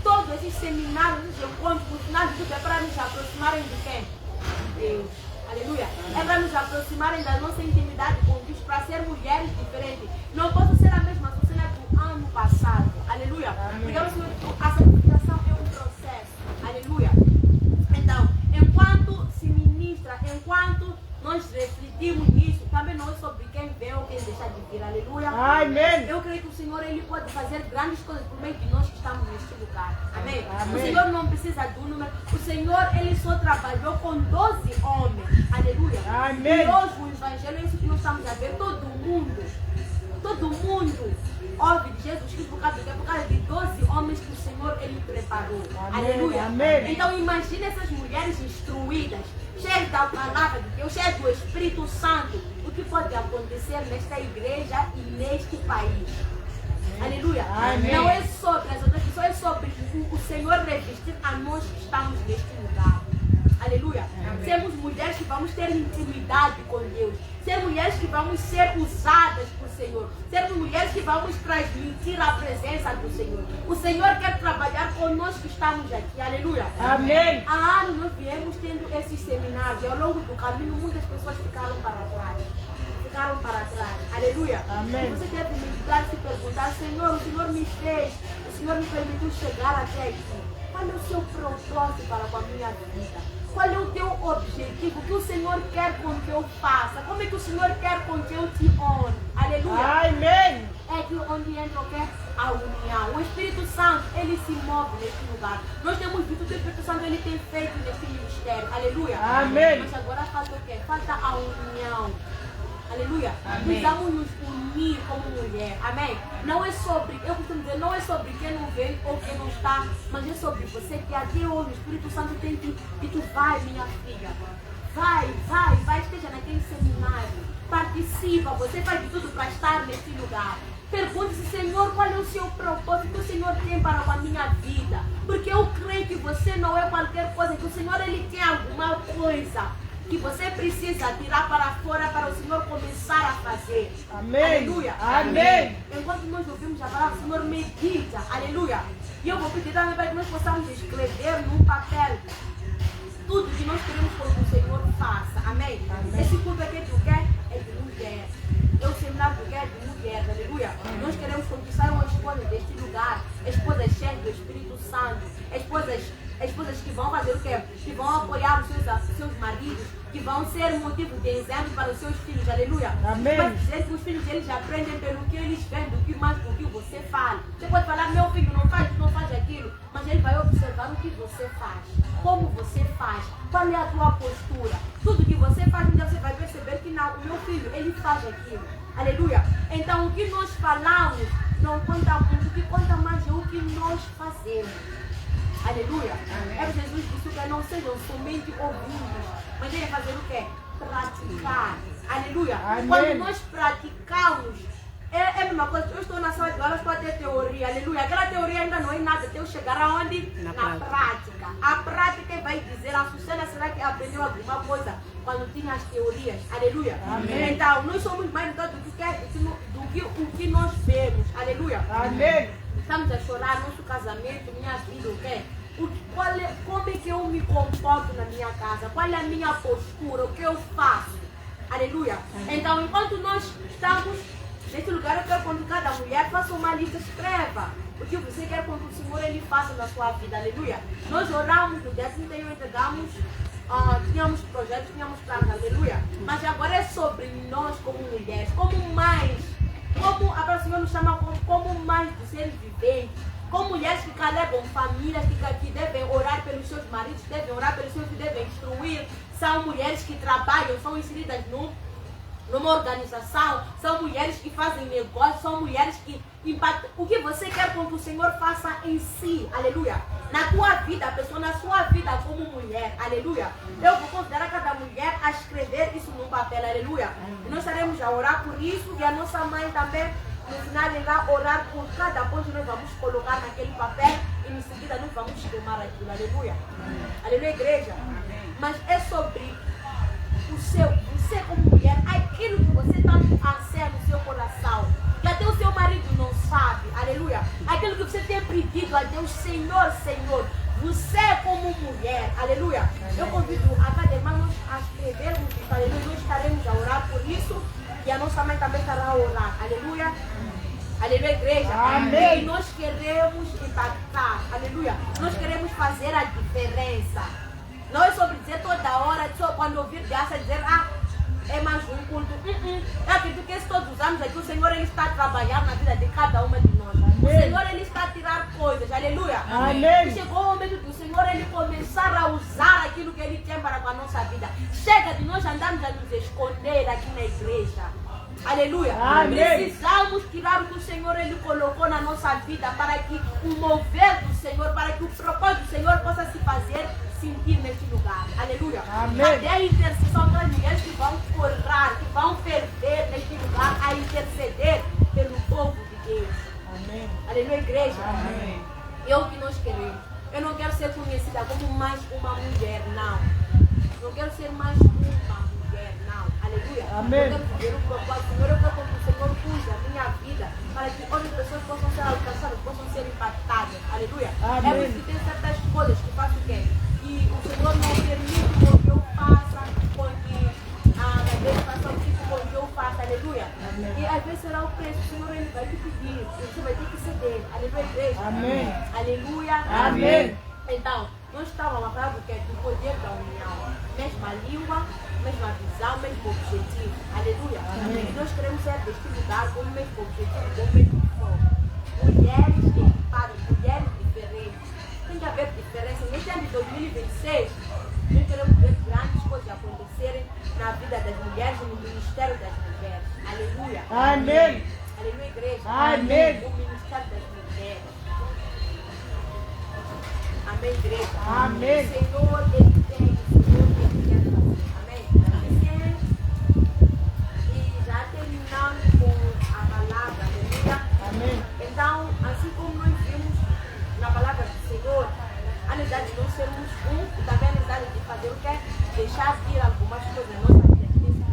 todos esses seminários, esses encontros, no final de tudo é para nos aproximarem de quem? De Deus. Aleluia. É para nos aproximarem da nossa intimidade com Deus, para ser mulheres diferentes. Não posso ser a mesma Susana do ano passado. Aleluia. Porque a santificação é um processo. Aleluia. Então, enquanto se ministra, enquanto nós refletimos nisso, também não é sobre quem vem ou quem deixa de vir. Aleluia. Amém. Eu creio que o Senhor ele pode fazer grandes coisas por meio de nós que estamos neste lugar. Amém. Amém. O Senhor não precisa do número. O Senhor ele só trabalhou com 12 homens. Aleluia. Amém. E hoje o Evangelho é isso que nós estamos a ver. Todo mundo ouve de Jesus Cristo por causa de 12 homens que o Senhor ele preparou. Amém. Aleluia. Amém. Então imagine essas mulheres instruídas, cheias da palavra de Deus, cheias do Espírito Santo. O que pode acontecer nesta igreja e neste país? Aleluia. Amém. Não é sobre as outras pessoas, é sobre o Senhor revestir a nós que estamos neste lugar. Aleluia. Sermos mulheres que vamos ter intimidade com Deus. Ser mulheres que vamos ser usadas por Senhor. Sermos mulheres que vamos transmitir a presença do Senhor. O Senhor quer trabalhar conosco que estamos aqui. Aleluia. Amém. Há anos nós viemos tendo esses seminários. E ao longo do caminho muitas pessoas ficaram para trás. Aleluia. Amém. E você deve meditar e se perguntar: Senhor, o Senhor me fez, o Senhor me permitiu chegar até aqui. Qual é o seu propósito para com a minha vida? Qual é o teu objetivo? O que o Senhor quer com que eu faça? Como é que o Senhor quer com que eu te honre? Aleluia. Amém. É aqui onde entra o que? A união. O Espírito Santo, ele se move neste lugar. Nós temos visto que o Espírito Santo, ele tem feito neste ministério. Aleluia. Amém. Mas agora falta o quê? Falta a união. Aleluia. Amém. Precisamos nos unir como mulher. Amém. Não é sobre, eu costumo dizer, não é sobre quem não veio ou quem não está, mas é sobre você que até hoje o Espírito Santo tem e tu vai, minha filha. Vai, esteja naquele seminário. Participa, você faz de tudo para estar nesse lugar. Pergunte-se, Senhor, qual é o seu propósito que o Senhor tem para com a minha vida? Porque eu creio que você não é qualquer coisa, que o Senhor ele tem alguma coisa que você precisa tirar para fora para o Senhor começar a fazer. Amém. Aleluia. Amém. Enquanto nós ouvimos a palavra, o Senhor medita. Aleluia. E eu vou pedir também para que nós possamos escrever num papel tudo que nós queremos que o Senhor faça. Amém. Esse culto aqui é de quê? É de mulher. É o seminário do quê? É de mulher. Aleluia. Nós queremos conquistar uma esposa deste lugar. Esposas cheias do Espírito Santo. Esposas que vão fazer o quê? Que vão apoiar os seus maridos, que vão ser motivo de exemplo para os seus filhos. Aleluia. Amém. Mas dizer que os filhos deles aprendem pelo que eles veem, do que mais do que você fala. Você pode falar: meu filho não faz aquilo, mas ele vai observar o que você faz, como você faz, qual é a tua postura. Tudo que você faz, então você vai perceber que não, o meu filho, ele faz aquilo. Aleluia. Então o que nós falamos não conta muito, o que conta mais é o que nós fazemos. Aleluia. É Jesus disse que não sejam somente ouvintes, mas ele fazer o quê? Praticar. Aleluia. Amém. Quando nós praticamos, é a mesma coisa. Eu estou na sala de aula, estou a ter teoria. Aleluia. Aquela teoria ainda não é nada até eu chegar aonde? Na prática. A prática vai dizer: a Susana, será que aprendeu alguma coisa quando tinha as teorias? Aleluia. Amém. Então, nós somos mais do que o que nós vemos. Aleluia. Amém. Estamos a chorar nosso casamento, minha vida, o quê? Como é que eu me comporto na minha casa? Qual é a minha postura? O que eu faço? Aleluia. Então, enquanto nós estamos nesse lugar, eu quero que cada mulher faça uma lista, escreva o que você quer que o Senhor ele faça na sua vida. Aleluia. Nós oramos no dia 31, entregamos, tínhamos projetos, tínhamos planos. Aleluia. Mas agora é sobre nós como mulheres, como a palavra do Senhor nos chama como mais de seres viventes, como mulheres que carregam famílias, que devem orar pelos seus maridos, devem orar pelos seus filhos, devem instruir. São mulheres que trabalham, são inseridas numa organização, são mulheres que fazem negócios, são mulheres que impactam. O que você quer que o Senhor faça em si, aleluia, na tua vida, pessoa, na sua vida como mulher, aleluia. Eu vou considerar cada mulher a escrever isso num papel, aleluia. E nós estaremos a orar por isso, e a nossa mãe também no final irá orar por cada ponto, nós vamos colocar naquele papel e em seguida nós vamos queimar aquilo. Aleluia. Aleluia, igreja. Mas é sobre você como mulher, aquilo que você tanto anseia no seu coração, que até o seu marido não sabe, aleluia, aquilo que você tem pedido a Deus, Senhor, você como mulher, aleluia, eu convido a cada irmã a escrevermos isso, aleluia, nós estaremos a orar por isso, e a nossa mãe também estará a orar, aleluia, aleluia, igreja, amém. E nós queremos impactar, aleluia, nós queremos fazer a diferença. Não é sobre dizer toda hora, só quando ouvir graça dizer, é mais um culto. Eu acredito que todos os anos aqui o Senhor ele está trabalhando na vida de cada uma de nós. Amém. O Senhor ele está a tirar coisas, aleluia. Amém. E chegou o momento do Senhor ele começar a usar aquilo que ele tem para com a nossa vida. Chega de nós andarmos a nos esconder aqui na igreja. Aleluia. Amém. Precisamos tirar o que o Senhor ele colocou na nossa vida para que o mover do Senhor, para que o propósito do Senhor possa se fazer sentir neste lugar. Aleluia. Amém. Até a intercessão das mulheres que vão correr, que vão ferver neste lugar a interceder pelo povo de Deus. Amém. Aleluia, igreja. Amém. É o que nós queremos. Eu não quero ser conhecida como mais uma mulher, não. Não quero ser mais uma mulher, não. Aleluia. Amém. Eu quero viver o propósito. Senhor, eu quero que o Senhor use a minha vida para que outras pessoas possam ser alcançadas, possam ser impactadas. Aleluia. Amém. É por isso que tem certas coisas que faço o quê? E o Senhor não permite que eu faça, com que às vezes faça o tipo com que eu faça. Aleluia. Amém. E às vezes será o preço. O Senhor ele vai te pedir. Você vai ter que ceder. Aleluia, igreja. Amém. Aleluia. Amém. Então, nós estávamos a falar do que? Do poder da união. Mesma língua, mesma visão, mesmo objetivo. Aleluia. Amém. E nós queremos ser deste lugar com o mesmo objetivo, com o mesmo foco. Mulheres equipadas, mulheres diferentes. Tem que haver diferença. Neste ano de 2026, nós queremos ver grandes coisas acontecerem na vida das mulheres e no ministério das mulheres. Aleluia. Amém. Aleluia, igreja. Amém. O ministério das mulheres. Amém, igreja. Amém. O Senhor, ele tem, o Senhor, ele quer fazer. Amém. E já terminando com a palavra, aleluia. Amém. Então, assim como nós vimos na palavra do Senhor, a necessidade de nós sermos um e também a necessidade de fazer o quê? Deixar ir algumas coisas na nossa vida.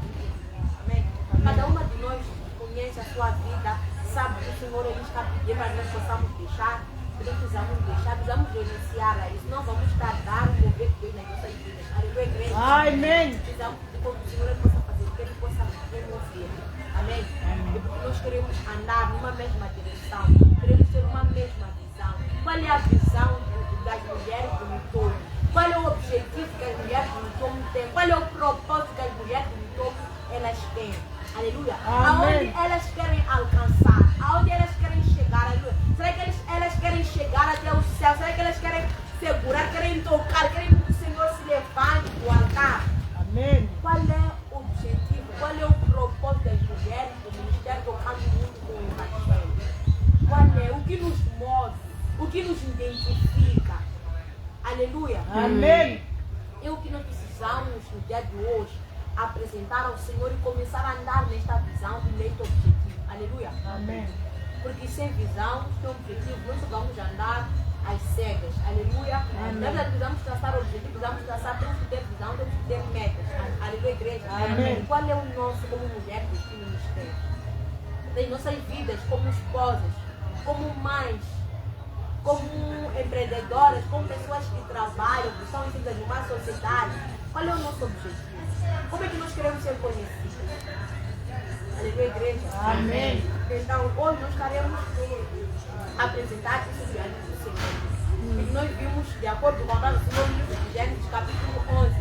Amém? Cada uma de nós conhece a sua vida, sabe que o Senhor ele está pedindo para que nós possamos deixar. Precisamos deixar, precisamos renunciar a isso. Não vamos tardar o mover de Deus nas nossas vidas. Aleluia, igreja. Amém. Precisamos que o Senhor ele possa fazer, que ele possa remover. Amém? E porque nós queremos andar numa mesma direção, queremos ter uma mesma visão. Qual é a visão das mulheres do Mitomo? Qual é o objetivo que as mulheres do Mitomo têm? Qual é o propósito que as mulheres do Mitomo elas têm? Aleluia. Amém. Aonde elas querem alcançar? Aonde elas querem chegar? Aleluia. Será que elas querem chegar até o céu? Será que elas querem segurar, querem tocar, querem que o Senhor se levante do altar? Amém. Qual é o objetivo? Qual é o propósito das mulheres do ministério tocando o mundo com o Evangelho? Qual é? O que nos move? O que nos identifica? Aleluia. Amém. É o que nós precisamos no dia de hoje apresentar ao Senhor e começar a andar nesta visão e neste objetivo. Aleluia. Amém. Porque sem visão, sem objetivo, nós só vamos andar às cegas. Aleluia. Amém. Na verdade, precisamos traçar objetivo, precisamos traçar, temos que ter visão, temos que ter metas. Aleluia, igreja. Amém. E qual é o nosso, como mulher, destino ministério? Das nossas vidas, como esposas, como mães, como empreendedoras, como pessoas que trabalham, que são inseridas numa sociedade. Qual é o nosso objetivo? Como é que nós queremos ser conhecidos? Aleluia, igreja. Amém. Então, hoje nós estaremos a apresentar isso diante do Senhor. E nós vimos, de acordo com a palavra do Senhor, no livro de Gênesis, capítulo 11,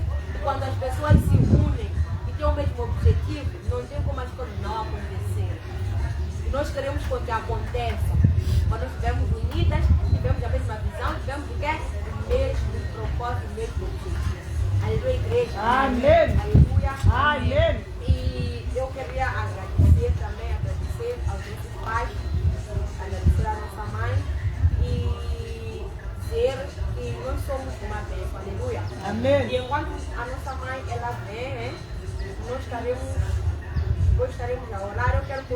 quando as pessoas se unem e têm o mesmo objetivo, não tem como as coisas não acontecerem. E nós queremos que aconteça. Quando nós estivermos unidas, tivemos a mesma visão, tivemos o quê? O mesmo propósito, o mesmo objetivo. Aleluia, igreja. Amém. Aleluia. Amém. E eu queria agradecer também, agradecer aos nossos pais, agradecer à nossa mãe e dizer que nós somos uma bênção. Aleluia. Amém. E enquanto a nossa mãe ela vem, nós estaremos a orar. Eu quero que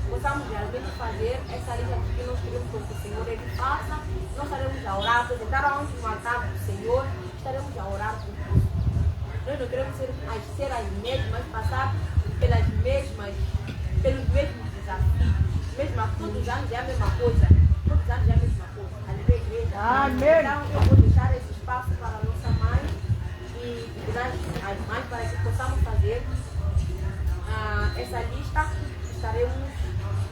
possamos possamos realmente fazer essa lista que nós queremos que o Senhor Ele faça. Nós estaremos a orar, apresentar aonde no altar do Senhor, estaremos a orar por isso. Nós não queremos ser as mesmas, passar pelos mesmos desafios. Todos os anos é a mesma coisa. Todos os anos é a mesma coisa. Aleluia, igreja. Amém. Então eu vou deixar esse espaço para a nossa mãe e pedir às mães para que possamos fazer essa lista. Estaremos,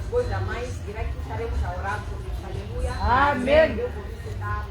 depois da mãe, dirá que estaremos a orar por isso. Aleluia. Amém. Eu vou visitar.